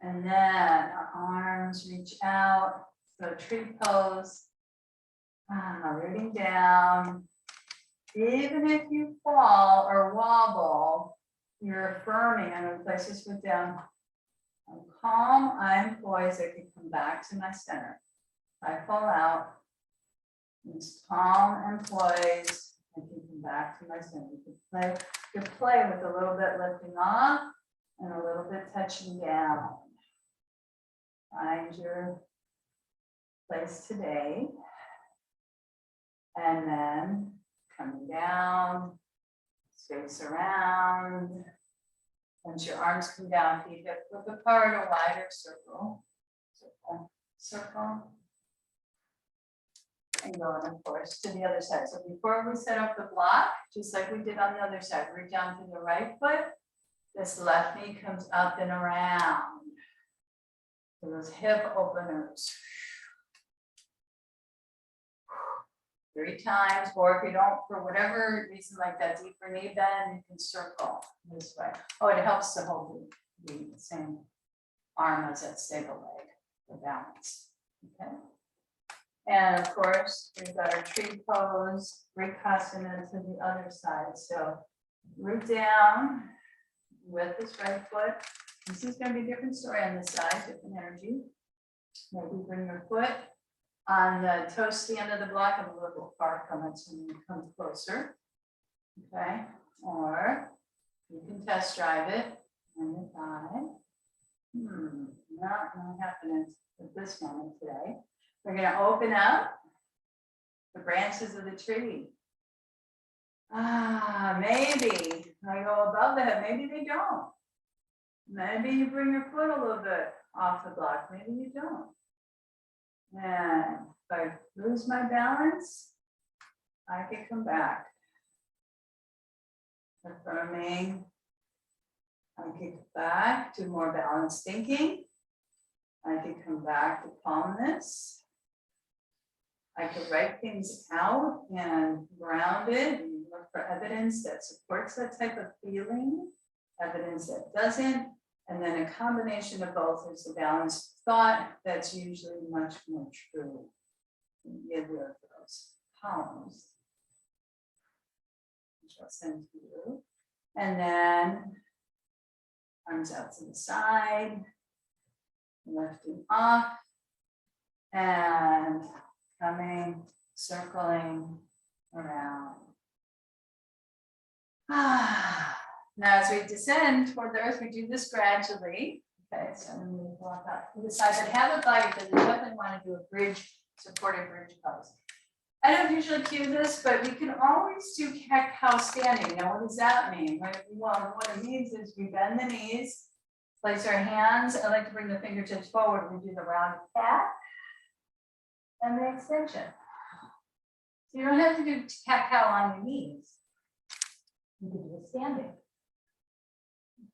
And then our arms reach out. So tree pose, rooting down. Even if you fall or wobble, you're affirming. I'm going to place this foot down. I'm calm, I'm poised. I can come back to my center. If I fall out, It's calm and poised. I can come back to my center. You can play with a little bit lifting off and a little bit touching down. Find your place today. And then coming down, space around. Once your arms come down, feet hip width apart, a wider circle. Circle, circle. And going, of course, to the other side. So before we set up the block, just like we did on the other side, reach down to the right foot. This left knee comes up and around. So those hip openers. 3 times, or if you don't, for whatever reason, like that deeper knee bend, you can circle this way. Oh, it helps to hold the same arm as that stable leg for balance. Okay. And of course, we've got our tree pose, Vrikasana to the other side. So root down with this right foot. This is going to be a different story on this side, different energy. Maybe bring your foot on the toe stand of the block and a little far from it, so you come closer. Okay, or you can test drive it on your thigh. Not happening at this moment today. We're going to open up the branches of the tree. Maybe I go above the head, maybe they don't. Maybe you bring your foot a little bit off the block, maybe you don't. And if I lose my balance, I can come back. Affirming, I can come back to more balanced thinking. I can come back to calmness. I could write things out and ground it and look for evidence that supports that type of feeling, evidence that doesn't, and then a combination of both is the balanced thought that's usually much more true. Give those columns, which I'll send to you. And then arms out to the side, lifting off, and coming, circling around. Now, as we descend toward the earth, we do this gradually. Okay, so I'm going to walk out to the side, but have a body because we definitely want to do a bridge, supported bridge pose. I don't usually cue this, but we can always do cat-cow standing. Now, what does that mean? Well, what it means is we bend the knees, place our hands. I like to bring the fingertips forward. We do the round cat and the extension. So you don't have to do cat-cow on your knees. You can do it standing.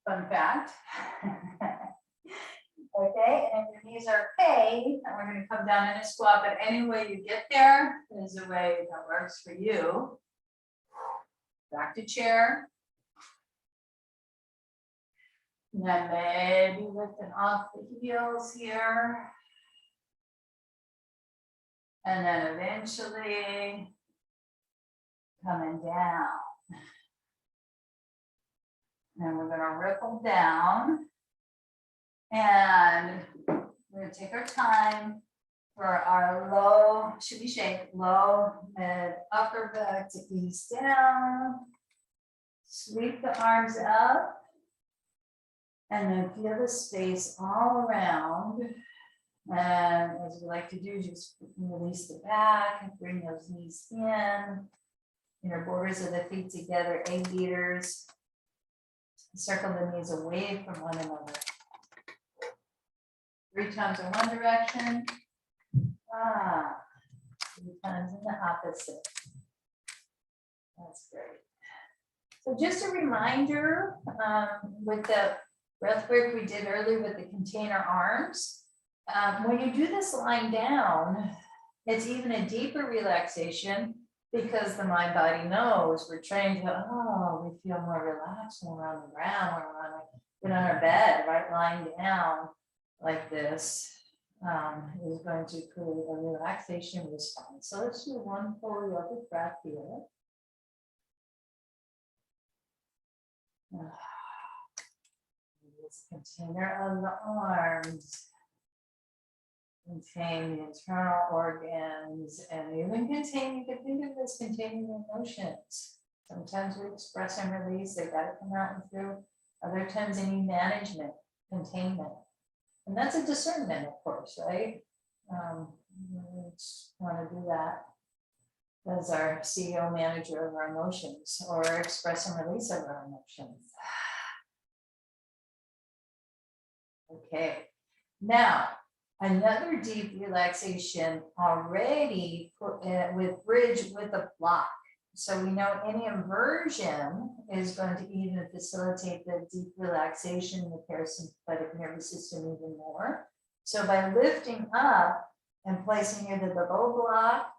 Fun fact. Okay, and if your knees are okay, and we're going to come down in a squat, but any way you get there is a way that works for you. Back to chair. And then maybe lifting off the heels here. And then eventually coming down. And we're going to ripple down. And we're going to take our time for our low, should be shaped, low, mid, upper back to ease down. Sweep the arms up. And then feel the space all around. And as we like to do, just release the back and bring those knees in. Inner borders of the feet together, egg beaters. Circle the knees away from one another. 3 times in one direction. 3 times in the opposite. That's great. So just a reminder, with the breath work we did earlier with the container arms, when you do this lying down, it's even a deeper relaxation because the mind body knows we're trained to, we feel more relaxed when we're on the ground, when we're on our bed, right, lying down like this is going to create a relaxation response. So let's do one full yogic breath here. This container of the arms. contain the internal organs, and even contain, you can think of this containing emotions. Sometimes we express and release, they gotta come out and through. Other times they need management, containment. And that's a discernment, of course, right? We just want to do that as our CEO manager of our emotions, or express and release of our emotions. Okay, now another deep relaxation already with bridge with a block. So we know any inversion is going to even facilitate the deep relaxation in the parasympathetic nervous system even more. So by lifting up and placing either the low block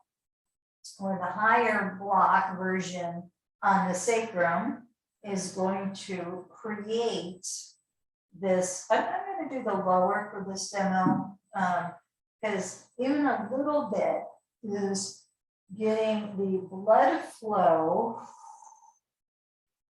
or the higher block version on the sacrum is going to create this. I'm going to do the lower for this demo because even a little bit is getting the blood flow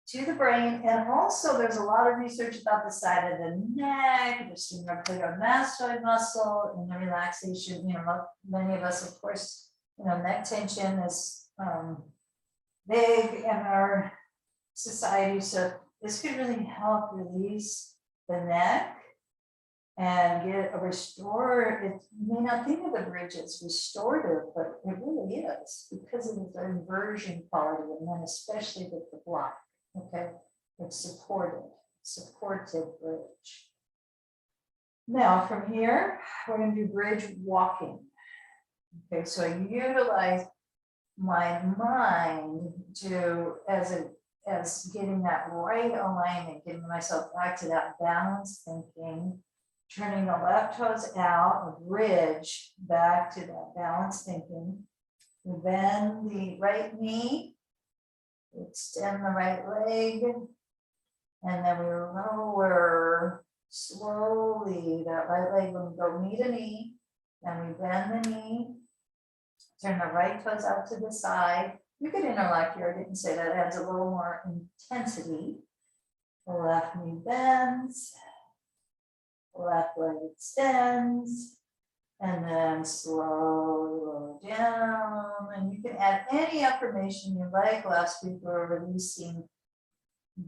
to the brain. And also there's a lot of research about the side of the neck, the sternocleidomastoid muscle, and the relaxation. You know, many of us, of course, you know, neck tension is big in our society. So this could really help release the neck and get a restore. It, you may not think of the bridge as restorative, but it really is because of the inversion quality, and then especially with the block. Okay, it's supportive bridge. Now from here, we're going to do bridge walking. Okay, so I utilize my mind to as getting that right alignment, getting myself back to that balanced thinking, turning the left toes out, a bridge back to that balanced thinking. Bend the right knee, extend the right leg, and then we lower slowly that right leg. When we go knee to knee, then we bend the knee, turn the right toes out to the side. You could interlock here, I didn't say that, it adds a little more intensity. The left knee bends, left leg extends, and then slowly lower down. And you can add any affirmation you like. Last week we were releasing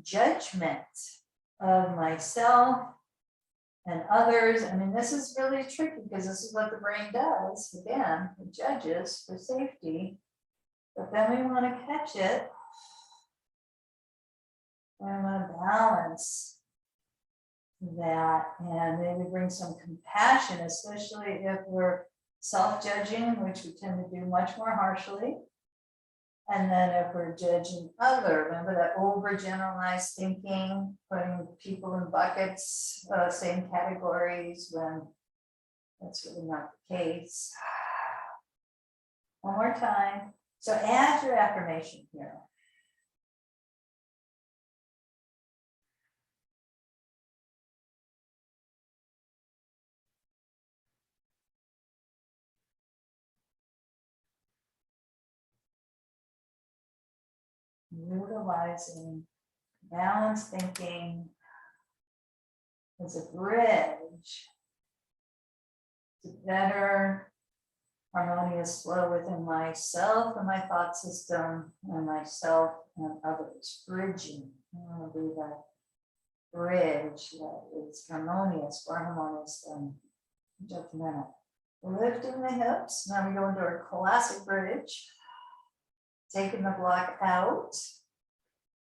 judgment of myself and others. I mean, this is really tricky because this is what the brain does. Again, it judges for safety, but then we want to catch it. We want to balance that and maybe bring some compassion, especially if we're self-judging, which we tend to do much more harshly. And then if we're judging other, remember that overgeneralized thinking, putting people in buckets, same categories, when that's really not the case. One more time. So add your affirmation here. Utilizing balanced thinking as a bridge to better harmonious flow within myself and my thought system and myself and others. Bridging. I want to be that bridge that is harmonious, more harmonious than judgmental. Lifting the hips. Now we go into our classic bridge. Taking the block out,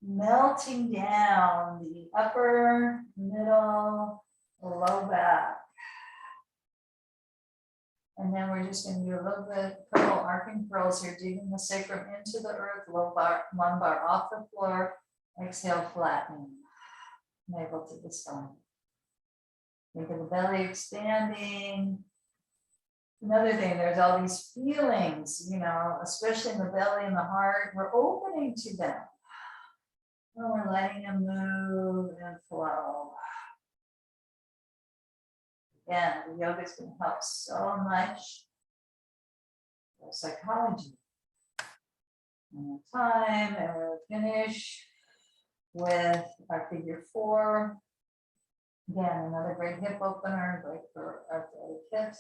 melting down the upper, middle, low back. And then we're just going to do a little bit couple arcing curls here, digging the sacrum into the earth, lumbar off the floor, exhale, flattening, navel to the spine. Think of the belly expanding. Another thing, there's all these feelings, you know, especially in the belly and the heart. We're opening to them. And we're letting them move and flow. Again, the yoga is going to help so much for psychology. One more time, and we'll finish with our figure 4. Again, another great hip opener, great for arthritic hips.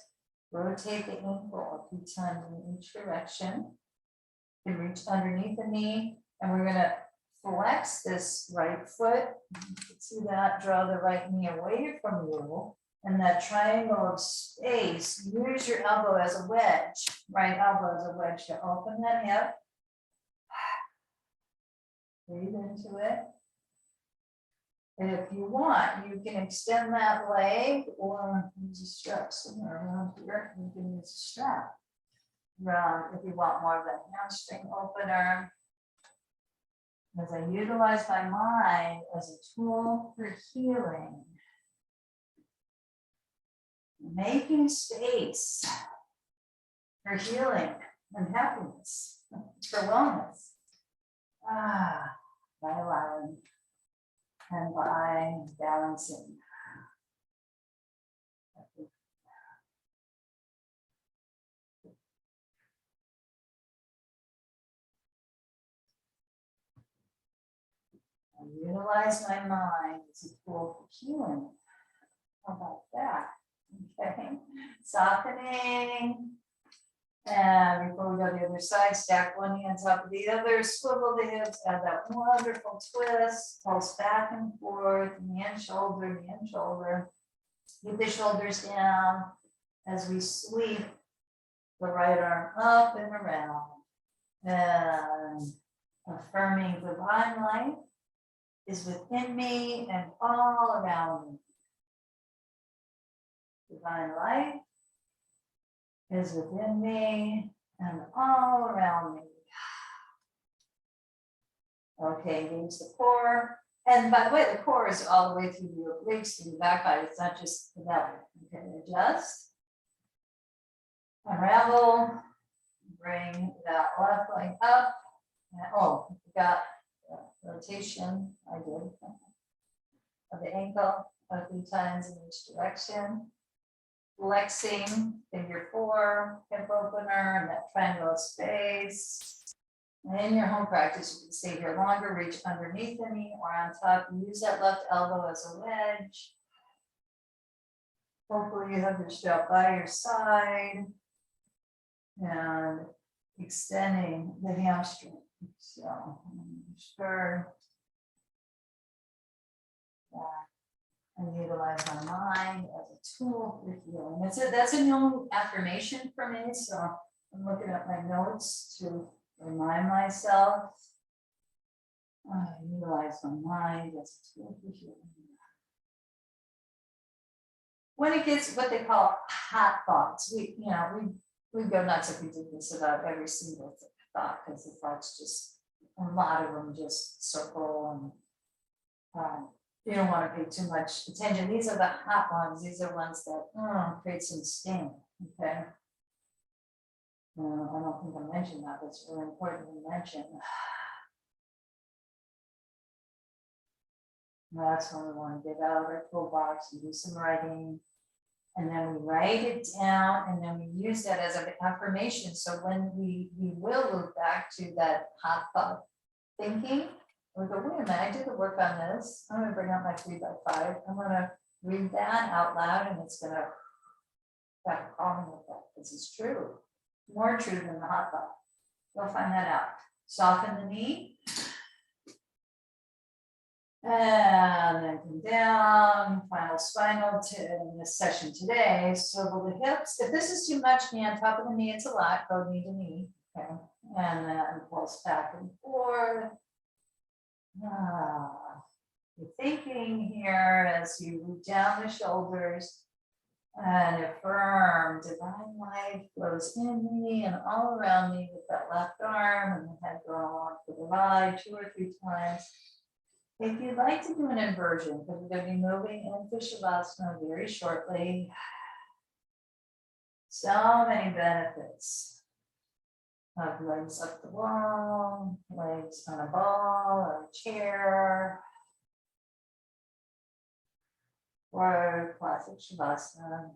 Rotate the ankle a few times in each direction. You can reach underneath the knee, and we're gonna flex this right foot. You can see that, draw the right knee away from you. And that triangle of space, use your elbow as a wedge, right elbow as a wedge to open that hip. Breathe into it. And if you want, you can extend that leg or use a strap somewhere around here. You can use a strap around if you want more of that hamstring opener. As I utilize my mind as a tool for healing, making space for healing and happiness, for wellness. By allowing and by balancing. I utilize my mind as a tool for healing. How about that? Okay, softening. And before we go to the other side, stack one hand on top of the other, swivel the hips, add that wonderful twist, pulse back and forth, knee and shoulder, knee and shoulder. Keep the shoulders down as we sweep the right arm up and around. And affirming divine light is within me and all around me. Divine light is within me and all around me. Okay, engage the core. And by the way, the core is all the way through the obliques, through the back body. It's not just the belly. Okay, adjust. Unravel. Bring that left leg up. And, oh, we got rotation. I did. Of the ankle a few times in each direction. Flexing, figure 4, hip opener, and that triangle of space. And in your home practice, you can stay here longer, reach underneath the knee or on top. Use that left elbow as a wedge. Hopefully you have your strap by your side. And extending the hamstring. So, sure. And utilize my mind as a tool for healing. That's a new affirmation for me. So I'm looking at my notes to remind myself. Utilize my mind as a tool for healing. When it gets what they call hot thoughts, we go nuts if we did this about every single thought, because the thoughts just, a lot of them just circle and you don't want to pay too much attention. These are the hot ones. These are ones that create some sting. Okay. I don't think I mentioned that, but it's really important to mention. That's when we want to get out of our toolbox and do some writing. And then we write it down, and then we use that as an affirmation. So when we will loop back to that hot thought thinking, we go, wait a minute, I did the work on this. I'm going to bring out my 3x5. I'm going to read that out loud, and it's going to have a calming effect. This is true. More true than the hot thought. You'll find that out. Soften the knee. And then come down, final spinal in this session today. Swivel the hips. If this is too much, knee on top of the knee, it's a lot. Go knee to knee. Okay. And then pulse back and forth. You're thinking here as you move down the shoulders and affirm divine light flows in me and all around me with that left arm and the head going along for the ride 2 or 3 times. If you'd like to do an inversion, because we're going to be moving into Shavasana very shortly. So many benefits of legs up the wall, legs on a ball or a chair, or classic Shavasana.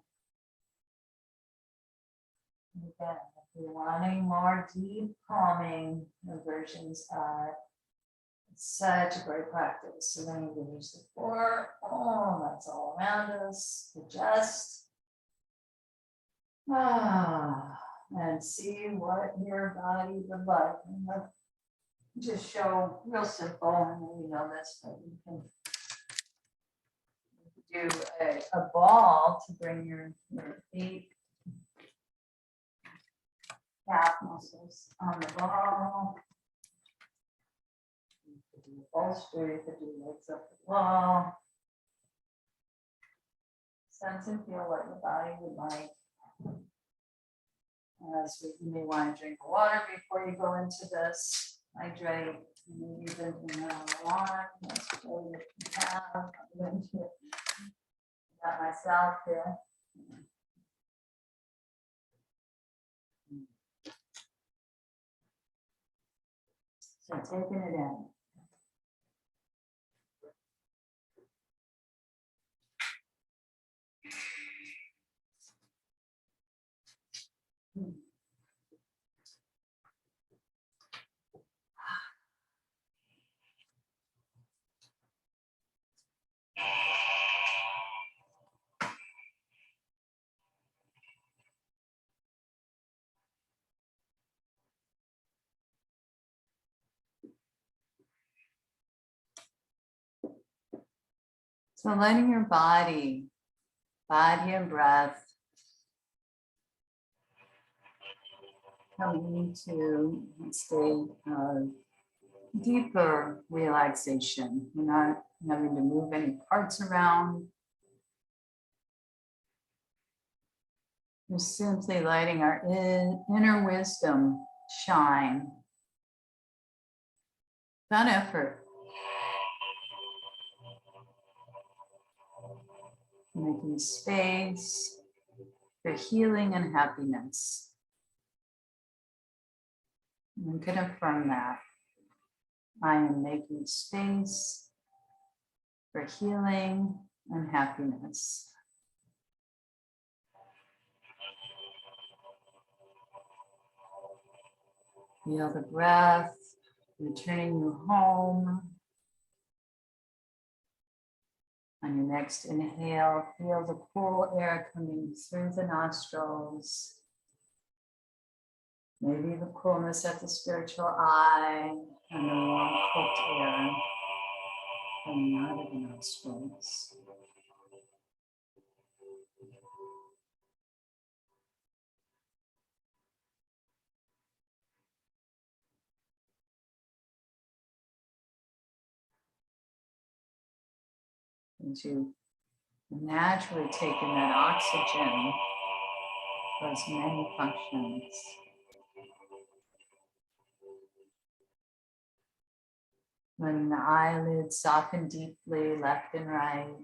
Again, if you're wanting more deep calming inversions are such a great practice. So then you can use the core. Oh, that's all around us. Adjust. And see what your body would like. And just show real simple, and you know this, but you can do a ball to bring your feet, calf muscles on the ball. You could do a bolster, you could do legs up the wall. Sense and feel what your body would like. So you may want to drink water before you go into this. Hydrate. Maybe drinking water. That's all you can have. I'm going to got myself here. So taking it in. So letting your body and breath come into a state of deeper relaxation. You're not having to move any parts around. We're simply letting our inner wisdom shine without effort. Making space for healing and happiness. You can affirm that. I am making space for healing and happiness. Feel the breath returning you home. On your next inhale, feel the cool air coming through the nostrils. Maybe the coolness at the spiritual eye and the warm cooked air coming out of the nostrils. As you naturally take in that oxygen, those many functions. When the eyelids soften deeply, left and right.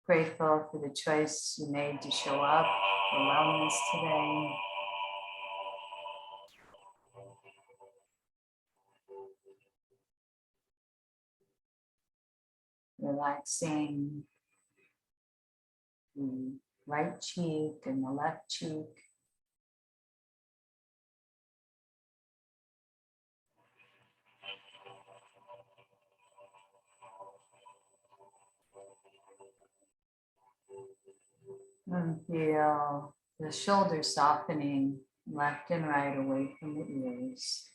Grateful for the choice you made to show up for wellness today. Relaxing the right cheek and the left cheek. And feel the shoulders softening left and right away from the ears.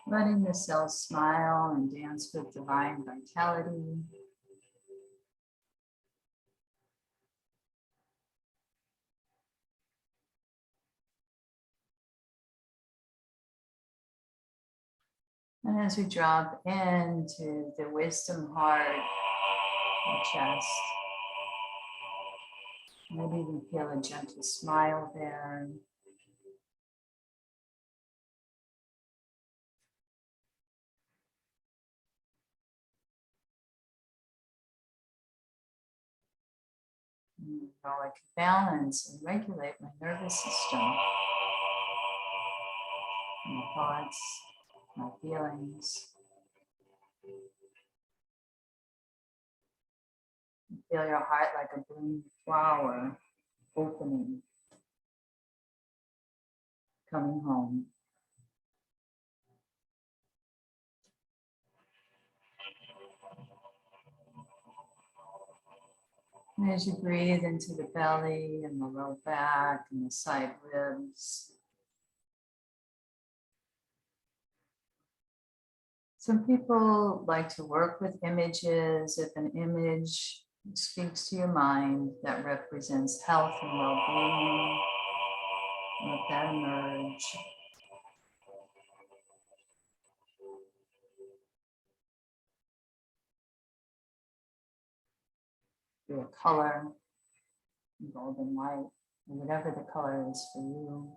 Letting the cells smile and dance with divine vitality. And as we drop into the wisdom heart, the chest, maybe we feel a gentle smile there. How I can balance and regulate my nervous system, my thoughts, my feelings. Feel your heart like a blooming flower opening. coming home. And as you breathe into the belly and the low back and the side ribs, some people like to work with images. If an image speaks to your mind that represents health and well-being, let that emerge. Through a color, gold and white, or whatever the color is for you.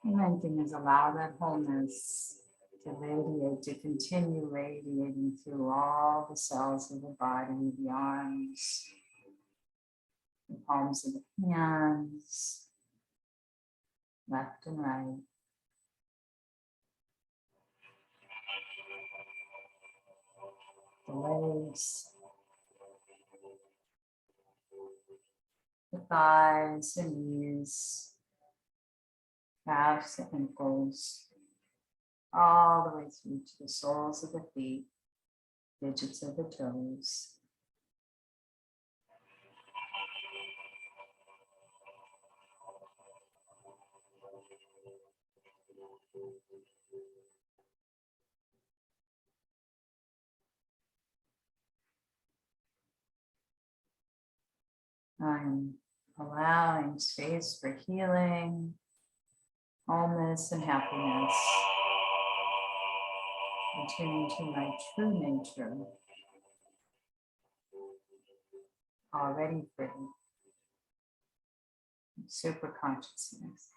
The main thing is allow that wholeness to radiate, to continue radiating through all the cells of the body, the arms, the palms of the hands, left and right. The legs, the thighs and knees, calves, ankles, all the way through to the soles of the feet, digits of the toes. I'm allowing space for healing, wholeness, and happiness. Returning to my true nature, already free, super consciousness.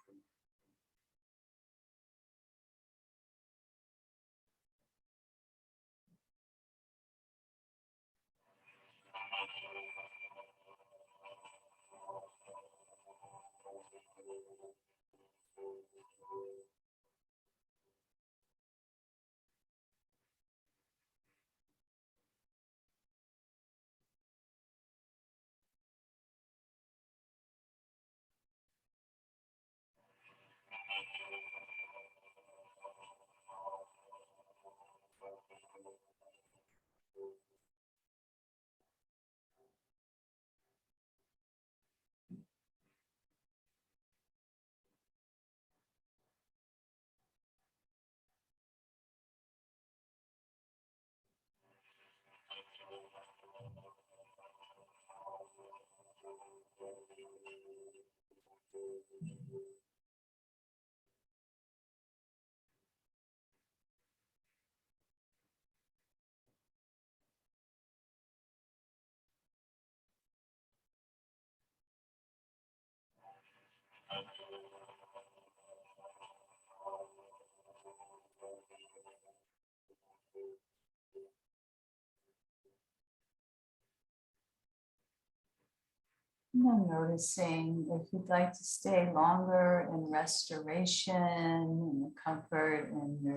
And then noticing if you'd like to stay longer in restoration and the comfort in your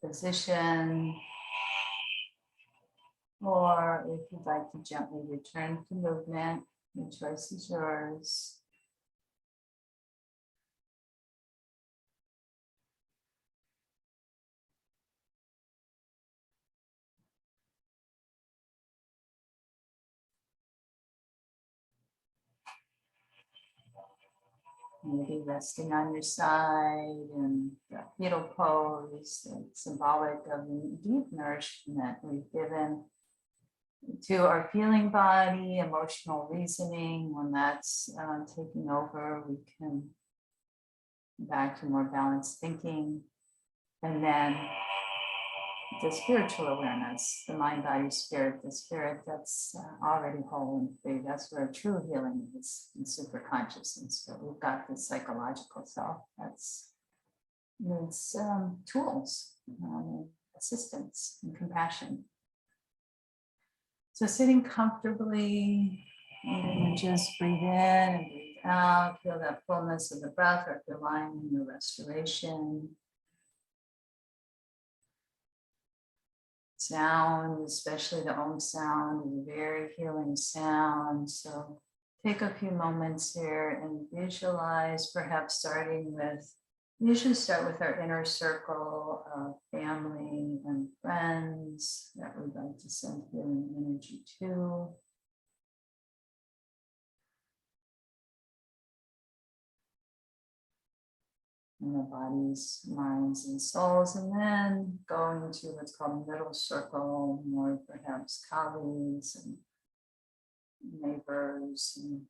position, or if you'd like to gently return to movement, the choice is yours. Maybe resting on your side in the fetal pose, symbolic of the deep nourishment we've given to our feeling body, emotional reasoning. When that's taking over, we can back to more balanced thinking. And then the spiritual awareness, the mind, body, spirit, the spirit that's already whole and free. That's where true healing is, in super consciousness. But we've got the psychological self that's needs tools, assistance, and compassion. So sitting comfortably, and just breathe in and breathe out. Feel that fullness of the breath, or if you're lying in your restoration. sound, especially the Om sound, is a very healing sound. So take a few moments here and visualize, perhaps starting with, we usually start with our inner circle of family and friends that we'd like to send healing energy to. And the bodies, minds, and souls, and then going to what's called middle circle, more perhaps colleagues and neighbors and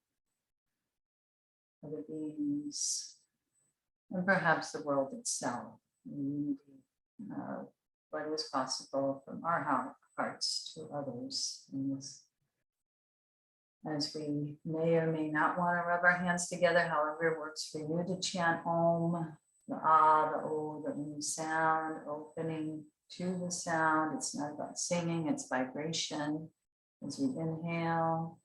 other beings, and perhaps the world itself, the unity of what is possible from our hearts to others in this. As we may or may not want to rub our hands together, however it works for you to chant Om, the Ah, the O, the Om sound, opening to the sound. It's not about singing, it's vibration. As we inhale,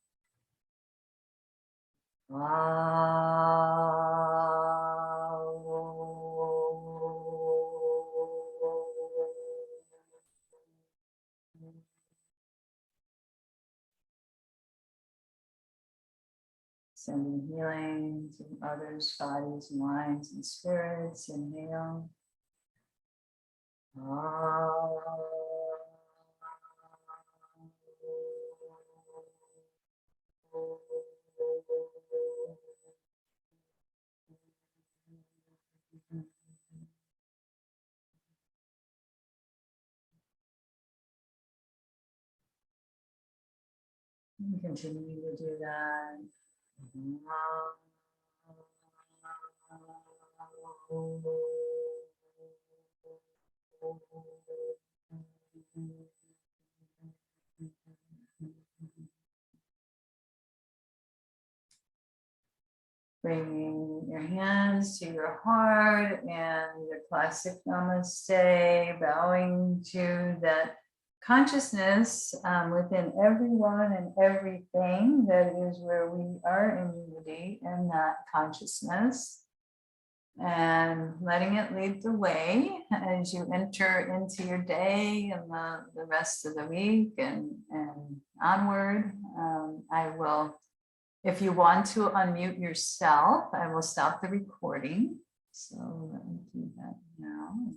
sending healing to others' bodies, minds, and spirits. Inhale. And continue to do that. Bringing your hands to your heart and your classic namaste, bowing to that consciousness within everyone and everything that is where we are in unity in that consciousness, and letting it lead the way as you enter into your day and the rest of the week and onward. I will, if you want to unmute yourself, I will stop the recording. So let me do that now.